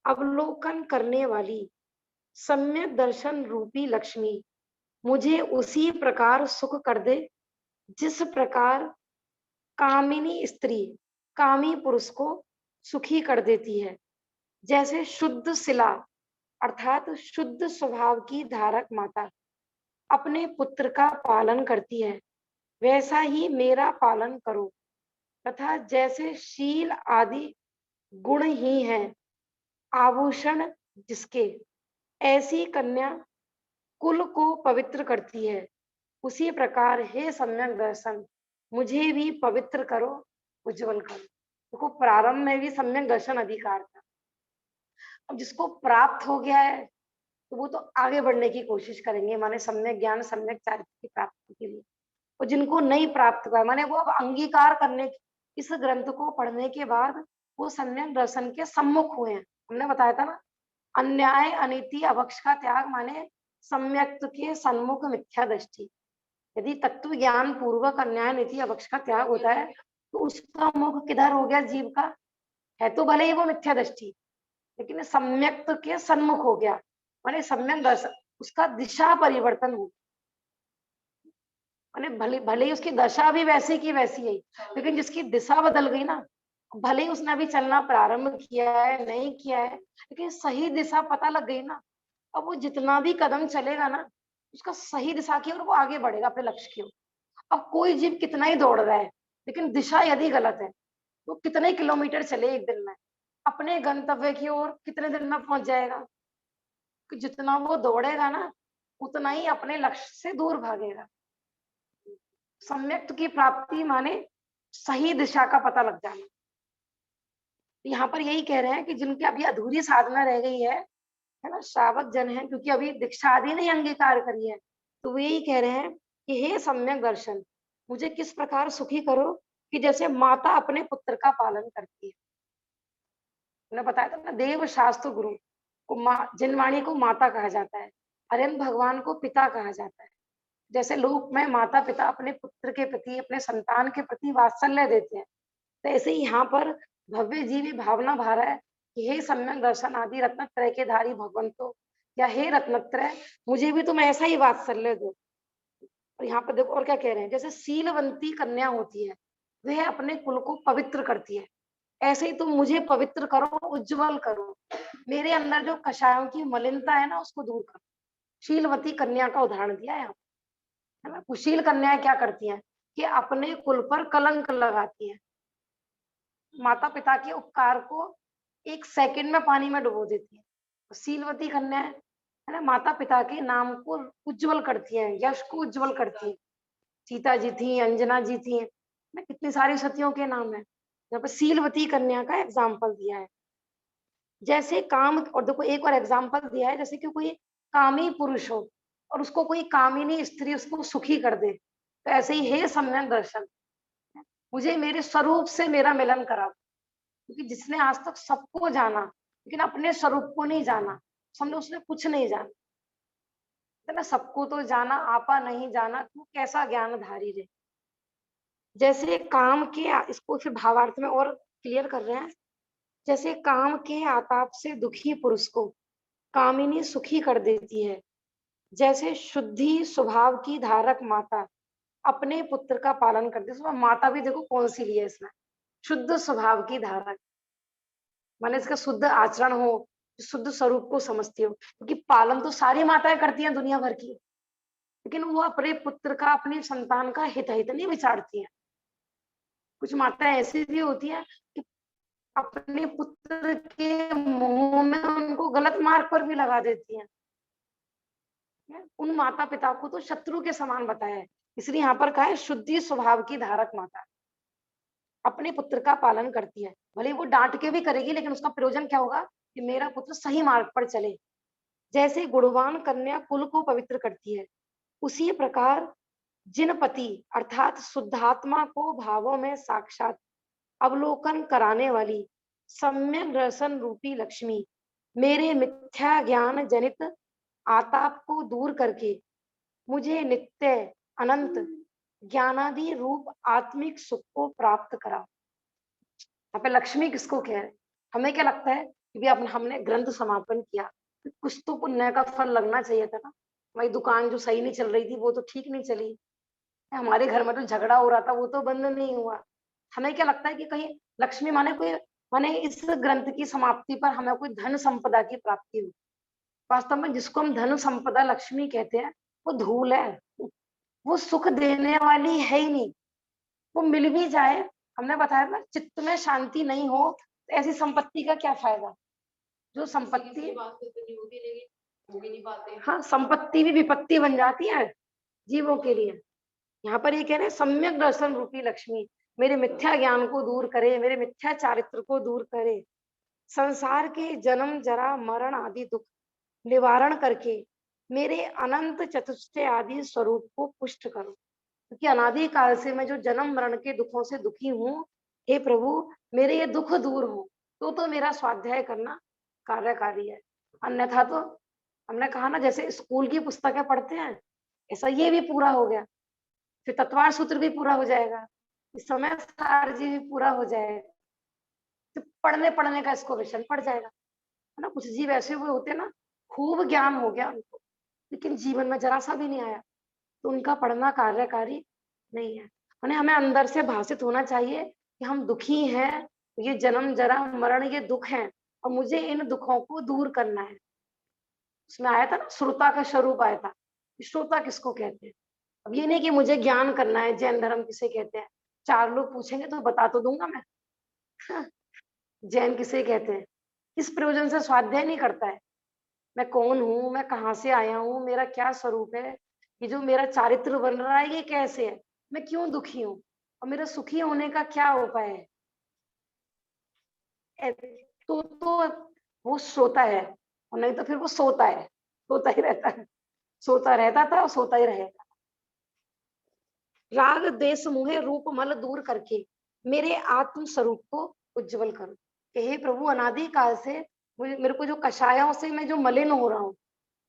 S1: अवलोकन करने वाली सम्यक दर्शन रूपी लक्ष्मी मुझे उसी प्रकार सुख कर दे जिस प्रकार कामिनी स्त्री कामी पुरुष को सुखी कर देती है। जैसे शुद्ध शिला अर्थात शुद्ध स्वभाव की धारक माता अपने पुत्र का पालन करती है, वैसा ही मेरा पालन करो। तथा जैसे शील आदि गुण ही हैं आभूषण जिसके, ऐसी कन्या कुल को पवित्र करती है। उसी प्रकार हे सम्यक दर्शन मुझे भी पवित्र करो, उज्जवल करो। देखो, प्रारंभ में भी सम्यक दर्शन अधिकार था। अब जिसको प्राप्त हो गया है तो वो तो आगे बढ़ने की कोशिश करेंगे, माने सम्यक ज्ञान सम्यक चारित्र की प्राप्ति के लिए। और जिनको नहीं प्राप्त हुआ है, माने वो अब अंगीकार करने, इस ग्रंथ को पढ़ने के बाद वो सम्यक दर्शन के सम्मुख हुए हैं। हमने बताया था ना, अन्याय अनीति अभक्ष का त्याग माने सम्यक्त्व के सन्मुख मिथ्या दृष्टि। यदि तत्व ज्ञान पूर्वक अन्याय नीति अभक्ष का त्याग होता है तो उसका मुख किधर हो गया? जीव का है तो भले ही वो मिथ्या दृष्टि, लेकिन सम्यक्त्व के सन्मुख हो गया, माने सम्यक दर्शन, उसका दिशा परिवर्तन हो, माने भले भले ही उसकी दशा भी वैसी की वैसी है, लेकिन जिसकी दिशा बदल गई ना, भले ही उसने अभी चलना प्रारंभ किया है नहीं किया है, लेकिन सही दिशा पता लग गई ना, अब वो जितना भी कदम चलेगा ना उसका सही दिशा की ओर वो आगे बढ़ेगा अपने लक्ष्य की ओर। अब कोई जीव कितना ही दौड़ रहा है, लेकिन दिशा यदि गलत है तो कितने किलोमीटर चले एक दिन में, अपने गंतव्य की ओर कितने दिन में पहुंच जाएगा? कि जितना वो दौड़ेगा ना उतना ही अपने लक्ष्य से दूर भागेगा। सम्यक की प्राप्ति माने सही दिशा का पता लग जाना। यहाँ पर यही कह रहे हैं कि जिनकी अभी अधूरी साधना रह गई है ना, श्रावक जन है, क्योंकि अभी दीक्षा आदि नहीं अंगीकार करी है, तो वे यही कह रहे हैं कि हे सम्यक दर्शन, मुझे किस प्रकार सुखी करो कि जैसे माता अपने पुत्र का पालन करती है। मैंने बताया था ना, देव शास्त्र गुरु को जिनवाणी को माता कहा जाता है, हरिन भगवान को पिता कहा जाता है। जैसे लोक में माता पिता अपने पुत्र के प्रति, अपने संतान के प्रति वात्सल्य देते हैं, तो ऐसे ही यहाँ पर भव्य जीवी भावना भा रहा है कि हे सम्यक दर्शन आदि रत्नत्रय के धारी भगवंतो, या हे रत्नत्रय, मुझे भी तुम ऐसा ही वात्सल्य दो। और यहाँ पर देखो और क्या कह रहे हैं, जैसे शीलवंती कन्या होती है, वह अपने कुल को पवित्र करती है, ऐसे ही तुम मुझे पवित्र करो, उज्जवल करो, मेरे अंदर जो कषायों की मलिनता है ना, उसको दूर करो। शीलवती कन्या का उदाहरण दिया है यहाँ, है ना। कुशील कन्याएं क्या करती हैं कि अपने कुल पर कलंक लगाती हैं, माता पिता के उपकार को 1 सेकंड में पानी में डुबो देती है। शीलवती कन्या है ना, माता पिता के नाम को उज्जवल करती है, यश को उज्जवल करती है। सीता जी थी, अंजना जी थी, कितनी सारी सतियों के नाम है। यहाँ पर शीलवती कन्या का एग्जाम्पल दिया है। जैसे काम, और देखो एक और एग्जाम्पल दिया है, जैसे कि कोई कामी पुरुष हो और उसको कोई कामिनी स्त्री उसको सुखी कर दे, तो ऐसे ही हे सम्यक दर्शन, मुझे मेरे स्वरूप से मेरा मिलन करा। क्योंकि जिसने आज तक सबको जाना लेकिन अपने स्वरूप को नहीं जाना, समझो उसने कुछ नहीं जाना, है ना। सबको तो जाना, आपा नहीं जाना, तू कैसा ज्ञानधारी रे। जैसे काम के, इसको फिर भावार्थ में और क्लियर कर रहे हैं, जैसे काम के आताप से दुखी पुरुष को कामिनी सुखी कर देती है, जैसे शुद्धि स्वभाव की धारक माता अपने पुत्र का पालन करती है। माता भी देखो कौन सी ली है इसमें, शुद्ध स्वभाव की धारक, माने इसका शुद्ध आचरण हो, शुद्ध स्वरूप को समझती हो, क्योंकि पालन तो सारी माताएं करती हैं दुनिया भर की, लेकिन वो अपने पुत्र का, अपनी संतान का हित नहीं विचारती हैं। कुछ माताएं ऐसी भी होती हैं कि अपने पुत्र के मुंह में उनको गलत मार्ग पर भी लगा देती हैं। उन माता पिता को तो शत्रु के समान बताया है, इसलिए यहाँ पर कहा है शुद्धि स्वभाव की धारक माता अपने पुत्र का पालन करती है। भले वो डांट के भी करेगी, लेकिन उसका प्रयोजन क्या होगा कि मेरा पुत्र सही मार्ग पर चले। जैसे गुणवान कन्या कुल को पवित्र करती है, उसी प्रकार जिन पति अर्थात शुद्धात्मा को भावों में साक्षात अवलोकन कराने वाली सम्यक दर्शन रूपी लक्ष्मी मेरे मिथ्या ज्ञान जनित आताप को दूर करके मुझे नित्य अनंत ज्ञानादि रूप आत्मिक सुख को प्राप्त करा। यहाँ पे लक्ष्मी किसको कह रहे हैं? हमें क्या लगता है कि भी हमने ग्रंथ समापन किया, कुछ तो पुण्य का फल लगना चाहिए था ना। हमारी दुकान जो सही नहीं चल रही थी वो तो ठीक नहीं चली, हमारे घर में तो झगड़ा हो रहा था वो तो बंद नहीं हुआ। हमें क्या लगता है कि कहीं लक्ष्मी माने इस ग्रंथ की समाप्ति पर हमें कोई धन संपदा की प्राप्ति हो। वास्तव में जिसको हम धन संपदा लक्ष्मी कहते हैं वो धूल है, वो सुख देने वाली है ही नहीं। वो मिल भी जाए, हमने बताया ना, चित्त में शांति नहीं हो तो ऐसी संपत्ति का क्या फायदा। जो संपत्ति
S2: हो भी नहीं पाते।
S1: हाँ, संपत्ति भी विपत्ति बन जाती है जीवों के लिए। यहाँ पर ये कह रहे हैं सम्यक दर्शन रूपी लक्ष्मी मेरे मिथ्या ज्ञान को दूर करे, मेरे मिथ्या चारित्र को दूर करे, संसार के जन्म जरा मरण आदि दुख निवारण करके मेरे अनंत चतुष्टय आदि स्वरूप को पुष्ट करो। क्योंकि अनादि काल से मैं जो जन्म मरण के दुखों से दुखी हूँ, हे प्रभु मेरे ये दुख दूर हो तो मेरा स्वाध्याय करना कार्यकारी है। अन्यथा तो हमने कहा ना, जैसे स्कूल की पुस्तकें पढ़ते हैं ऐसा ये भी पूरा हो गया, फिर तत्वार सूत्र भी पूरा हो जाएगा, इस समय सार जी भी पूरा हो जाएगा, तो पढ़ने का इसको विषय पड़ जाएगा, है ना। कुछ जीव ऐसे हुए होते ना, खूब ज्ञान हो गया उनको लेकिन जीवन में जरा सा भी नहीं आया, तो उनका पढ़ना कार्यकारी नहीं है। हमें अंदर से भाषित होना चाहिए कि हम दुखी हैं, ये जन्म जरा मरण ये दुख है और मुझे इन दुखों को दूर करना है। उसमें आया था ना, श्रोता का स्वरूप आया था। श्रोता किसको कहते हैं? अब ये नहीं कि मुझे ज्ञान करना है, जैन धर्म किसे कहते हैं, 4 लोग पूछेंगे तो बता तो दूंगा मैं। जैन किसे कहते हैं? इस प्रयोजन से स्वाध्याय नहीं करता है, मैं कौन हूँ, मैं कहाँ से आया हूँ, मेरा क्या स्वरूप है, ये जो मेरा चारित्र बन रहा है ये कैसे है। मैं क्यों दुखी हूँ और मेरे सुखी होने का क्या उपाय है। तो वो सोता है, और नहीं तो फिर वो सोता है, सोता ही रहता है, सोता रहता था और सोता ही रहेगा। राग देश मोहे रूप मल दूर करके मेरे आत्म स्वरूप को उज्जवल करो। कि हे प्रभु, अनादि काल से मेरे को जो कषायों से मैं जो मलिन हो रहा हूँ,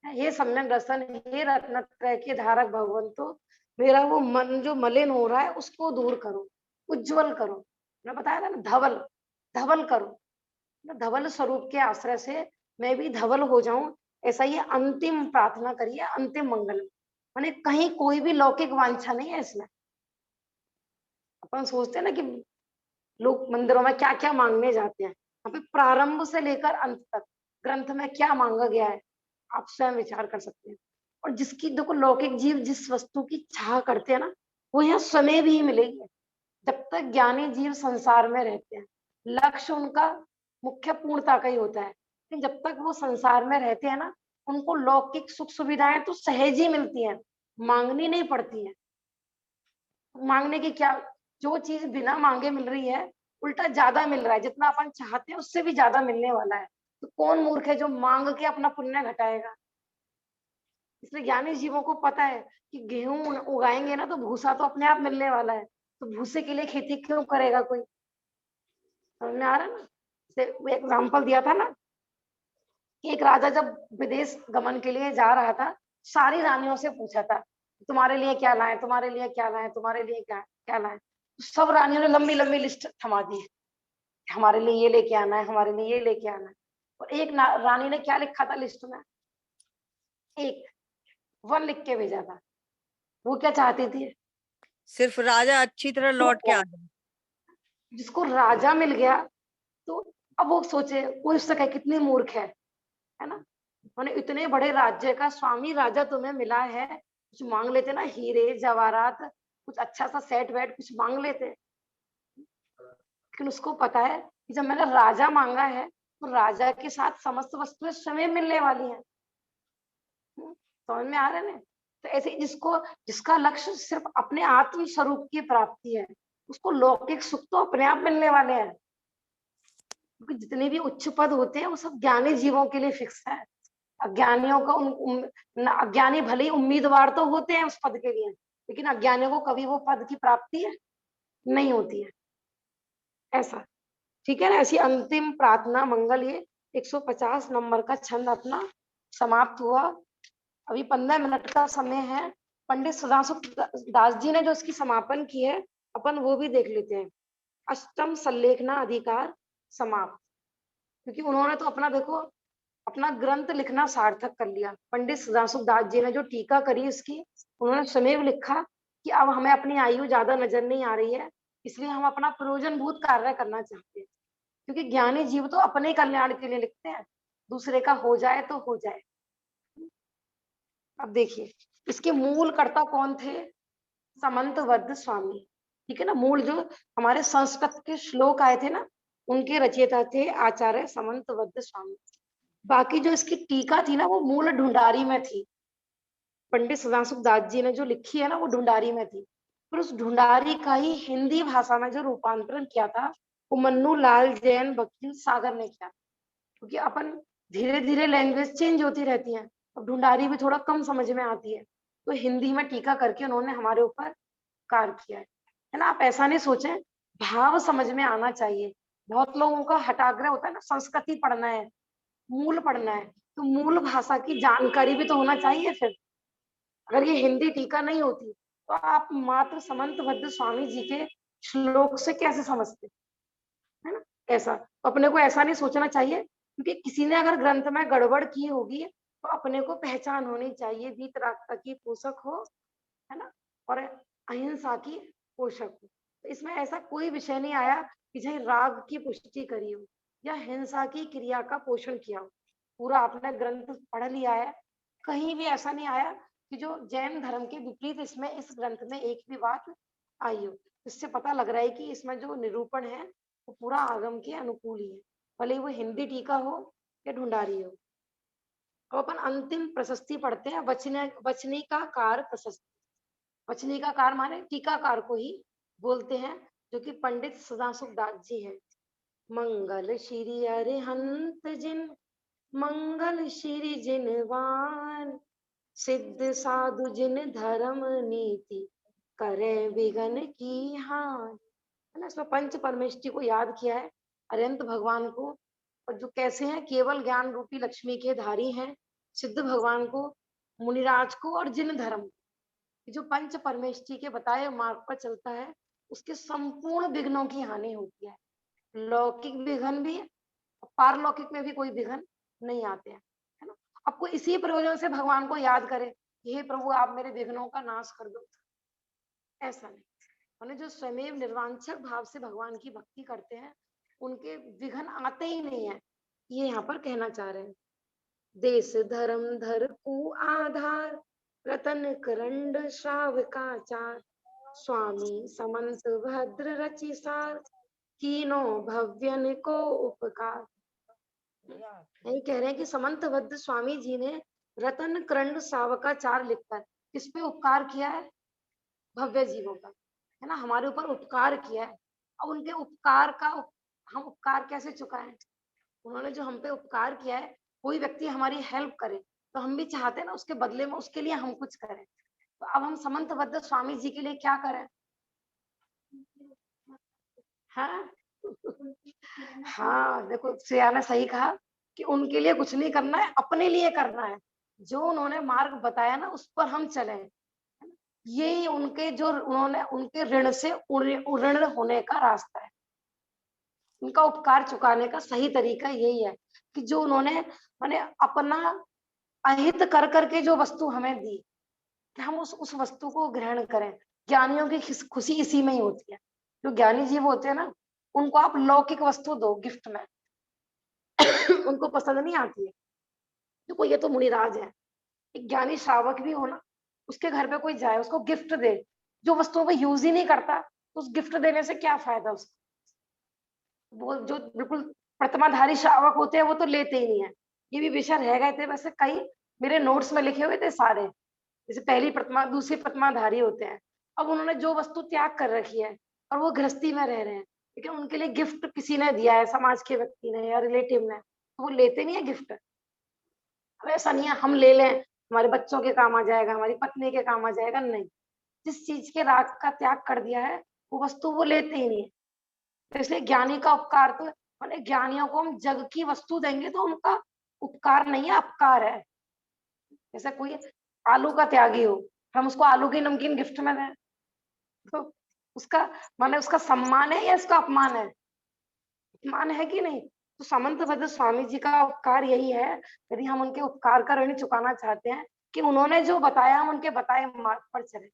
S1: हे सम्यक दर्शन, हे रत्नत्रय के धारक भगवंतो, तो मेरा वो मन जो मलिन हो रहा है उसको दूर करो, उज्जवल करो। मैं बताया था ना, धवल धवल करो, धवल स्वरूप के आश्रय से मैं भी धवल हो जाऊं। ऐसा ये अंतिम प्रार्थना करिए, अंतिम मंगल। माने कहीं कोई भी लौकिक वांछा नहीं है इसमें। अपन सोचते हैं ना कि लोग मंदिरों में क्या क्या मांगने जाते हैं, यहाँ पे प्रारंभ से लेकर अंत तक ग्रंथ में क्या मांगा गया है आप स्वयं विचार कर सकते हैं। और जिसकी देखो, लौकिक जीव जिस वस्तु की चाह करते हैं ना, वो यहाँ स्वयं भी मिलेगी। जब तक ज्ञानी जीव संसार में रहते हैं, लक्ष्य उनका मुख्य पूर्णता का ही होता है। लेकिन जब तक वो संसार में रहते हैं ना, उनको लौकिक सुख सुविधाएं तो सहज ही मिलती हैं, मांगनी नहीं पड़ती है। मांगने की क्या, जो चीज बिना मांगे मिल रही है, उल्टा ज्यादा मिल रहा है। जितना अपन चाहते हैं उससे भी ज्यादा मिलने वाला है। तो कौन मूर्ख है जो मांग के अपना पुण्य घटाएगा। इसलिए ज्ञानी जीवों को पता है कि गेहूं उगाएंगे ना तो भूसा तो अपने आप मिलने वाला है, तो भूसे के लिए खेती क्यों करेगा कोई। समझ में आ रहा है ना। जैसे वो एग्जाम्पल दिया था ना कि एक राजा जब विदेश गमन के लिए जा रहा था, सारी रानियों से पूछा था, तुम्हारे लिए क्या लाए, तुम्हारे लिए क्या लाए, तुम्हारे लिए क्या क्या लाए। सब रानियों ने लंबी लंबी लिस्ट थमा दी, हमारे लिए ये लेके आना है, हमारे लिए ये लेके आना है। और एक रानी ने क्या लिखा था लिस्ट में, एक वन लिख के भेजा था। वो क्या चाहती थी,
S3: सिर्फ राजा अच्छी तरह लौट के आ जाए।
S1: जिसको राजा मिल गया तो अब वो सोचे, वो उससे कहे कितनी मूर्ख है ना। मैंने इतने बड़े राज्य का स्वामी राजा तुम्हें मिला है, कुछ मांग लेते ना, हीरे जवाहरात, कुछ अच्छा सा सेट वेट कुछ मांग लेते। लेकिन उसको पता है कि जब मैंने राजा मांगा है तो राजा के साथ समस्त वस्तुएं स्वयं मिलने वाली हैं। समझ में आ रहा है ना। तो ऐसे जिसको, जिसका लक्ष्य सिर्फ अपने आत्म स्वरूप की प्राप्ति है, उसको लौकिक सुख तो अपने आप मिलने वाले हैं। क्योंकि जितने भी उच्च पद होते हैं वो सब ज्ञानी जीवों के लिए फिक्स है। अज्ञानियों का अज्ञानी भले ही उम्मीदवार तो होते हैं उस पद के लिए, लेकिन अज्ञानियों को कभी वो पद की प्राप्ति है नहीं होती है। ऐसा, ठीक है ना। ऐसी अंतिम प्रार्थना मंगल, ये 150 नंबर का छंद अपना समाप्त हुआ। अभी 15 मिनट का समय है। पंडित सुधांशु दास जी ने जो इसकी समापन की है, अपन वो भी देख लेते हैं। अष्टम सल्लेखना अधिकार समाप्त। क्योंकि उन्होंने तो अपना देखो, अपना ग्रंथ लिखना सार्थक कर लिया। पंडित सुधांशु दास जी ने जो टीका करी इसकी, उन्होंने स्वयं लिखा कि अब हमें अपनी आयु ज्यादा नजर नहीं आ रही है, इसलिए हम अपना प्रयोजनभूत कार्य करना चाहते हैं। क्योंकि ज्ञानी जीव तो अपने कल्याण के लिए लिखते हैं, दूसरे का हो जाए तो हो जाए। अब देखिए इसके मूल कर्ता कौन थे, समंतवद्ध स्वामी। ठीक है ना। मूल जो हमारे संस्कृत के श्लोक आए थे ना, उनके रचयिता थे आचार्य समंतवद्ध स्वामी। बाकी जो इसकी टीका थी ना, वो मूल ढूंढारी में थी। पंडित सुधांशु दास जी ने जो लिखी है ना, वो ढूंढारी में थी। फिर उस ढूंढारी का ही हिंदी भाषा में जो रूपांतरण किया था, वो मन्नू लाल जैन वकील सागर ने किया। क्योंकि अपन धीरे धीरे लैंग्वेज चेंज होती रहती है, अब ढूंढारी भी थोड़ा कम समझ में आती है, तो हिंदी में टीका करके उन्होंने हमारे ऊपर कार्य किया है ना। आप ऐसा नहीं सोचें, भाव समझ में आना चाहिए। बहुत लोगों का हठाग्रह होता है ना, संस्कृति पढ़ना है, मूल पढ़ना है, तो मूल भाषा की जानकारी भी तो होना चाहिए। फिर अगर ये हिंदी टीका नहीं होती तो आप मात्र समंतबद्ध स्वामी जी के श्लोक से कैसे समझते, है ना। ऐसा तो अपने को ऐसा नहीं सोचना चाहिए, क्योंकि किसी ने अगर ग्रंथ में गड़बड़ की होगी तो अपने को पहचान होनी चाहिए। वीतरागता की पोषक हो, है ना, और अहिंसा की पोषक हो। तो इसमें ऐसा कोई विषय नहीं आया कि चाहे राग की पुष्टि करी हो या हिंसा की क्रिया का पोषण किया हो। पूरा आपने ग्रंथ पढ़ लिया है, कहीं भी ऐसा नहीं आया कि जो जैन धर्म के विपरीत इसमें इस ग्रंथ में एक भी बात आई हो। इससे पता लग रहा है कि इसमें जो निरूपण है वो पूरा आगम के अनुकूल ही है, भले वो हिंदी टीका हो या ढूंढारी हो। अब अपन अंतिम प्रशस्ति पढ़ते हैं, वचने वचनिका कार प्रशस्ति। वचनिकाकार माने टीकाकार को ही बोलते हैं, जो कि पंडित सदाशिव दास जी हैं। मंगल श्री अरिहंत जिन, मंगल श्री जिनवान, सिद्ध साधु जिन धर्म नीति, करे विघन की हान। है ना, इसमें पंच परमेष्टि को याद किया है, अरिहंत भगवान को, और जो कैसे हैं, केवल ज्ञान रूपी लक्ष्मी के धारी हैं, सिद्ध भगवान को, मुनिराज को और जिन धर्म। जो पंच परमेष्टि के बताए मार्ग पर चलता है, उसके संपूर्ण विघ्नों की हानि होती है। लौकिक विघ्न भी, पारलौकिक में भी कोई विघ्न नहीं आते हैं, है ना। आपको इसी प्रयोजन से भगवान को याद करें, हे प्रभु आप मेरे विघ्नों का नाश कर दो, ऐसा नहीं। माने जो स्वयं निर्वांछक भाव से भगवान की भक्ति करते हैं, उनके विघ्न आते ही नहीं है, ये यहाँ पर कहना चाह रहे हैं। देश धर्म धर को आधार, रतन करंड श्रावकाचार, स्वामी समंत भद्र रचिसार, कीनो भव्यन को उपकार। यही कह रहे हैं कि समंत भद्र स्वामी जी ने रतन करंड श्रावकाचार लिखकर किस पे उपकार किया है? भव्य जीवों का, है ना, हमारे ऊपर उपकार किया है। अब उनके उपकार का हम उपकार कैसे चुकाएं? उन्होंने जो हम पे उपकार किया है, कोई व्यक्ति हमारी हेल्प करे तो हम भी चाहते हैं ना उसके बदले में उसके लिए हम कुछ करें। तो अब हम समंत भद्र स्वामी जी के लिए क्या करें? हाँ हाँ, देखो श्रेया ने सही कहा कि उनके लिए कुछ नहीं करना है, अपने लिए करना है। जो उन्होंने मार्ग बताया ना, उस पर हम चले। यही उनके जो उन्होंने उनके ऋण से ऋण होने का रास्ता है। उनका उपकार चुकाने का सही तरीका यही है कि जो उन्होंने माने अपना अहित कर करके जो वस्तु हमें दी, कि हम उस वस्तु को ग्रहण करें। ज्ञानियों की खुशी इसी में ही होती है। जो ज्ञानी जीव होते हैं ना, उनको आप लौकिक वस्तु दो गिफ्ट में उनको पसंद नहीं आती है। देखो ये तो मुनिराज है, एक ज्ञानी श्रावक भी होना, उसके घर पे कोई जाए उसको गिफ्ट दे, जो वस्तुओं को यूज ही नहीं करता, तो उस गिफ्ट देने से क्या फायदा उसको? वो जो बिल्कुल प्रतिमाधारी श्रावक होते हैं वो तो लेते ही नहीं है। ये भी विषय रह गए थे वैसे, कई मेरे नोट्स में लिखे हुए थे सारे, जैसे पहली प्रतिमा दूसरी प्रतिमाधारी होते हैं। अब उन्होंने जो वस्तु त्याग कर रखी है और वो गृहस्थी में रह रहे हैं, लेकिन उनके लिए गिफ्ट किसी ने दिया है, समाज के व्यक्ति ने या रिलेटिव ने, तो वो लेते नहीं है गिफ्ट। अब ऐसा नहीं है हम ले लें हमारे बच्चों के काम आ जाएगा, हमारी पत्नी के काम आ जाएगा, नहीं। जिस चीज के राग का त्याग कर दिया है वो वस्तु वो लेते ही नहीं है। तो इसलिए ज्ञानी का उपकार तो माने ज्ञानियों को हम जग की वस्तु देंगे तो उनका उपकार नहीं है, अपकार है। जैसे कोई आलू का त्यागी हो, हम उसको आलू की नमकीन गिफ्ट में दें, तो उसका माने उसका सम्मान है या इसका अपमान है? अपमान है कि नहीं? तो समंत भद्र स्वामी जी का उपकार यही है, यदि हम उनके उपकार का ऋण चुकाना चाहते हैं, कि उन्होंने जो बताया हम उनके बताए मार्ग पर चले।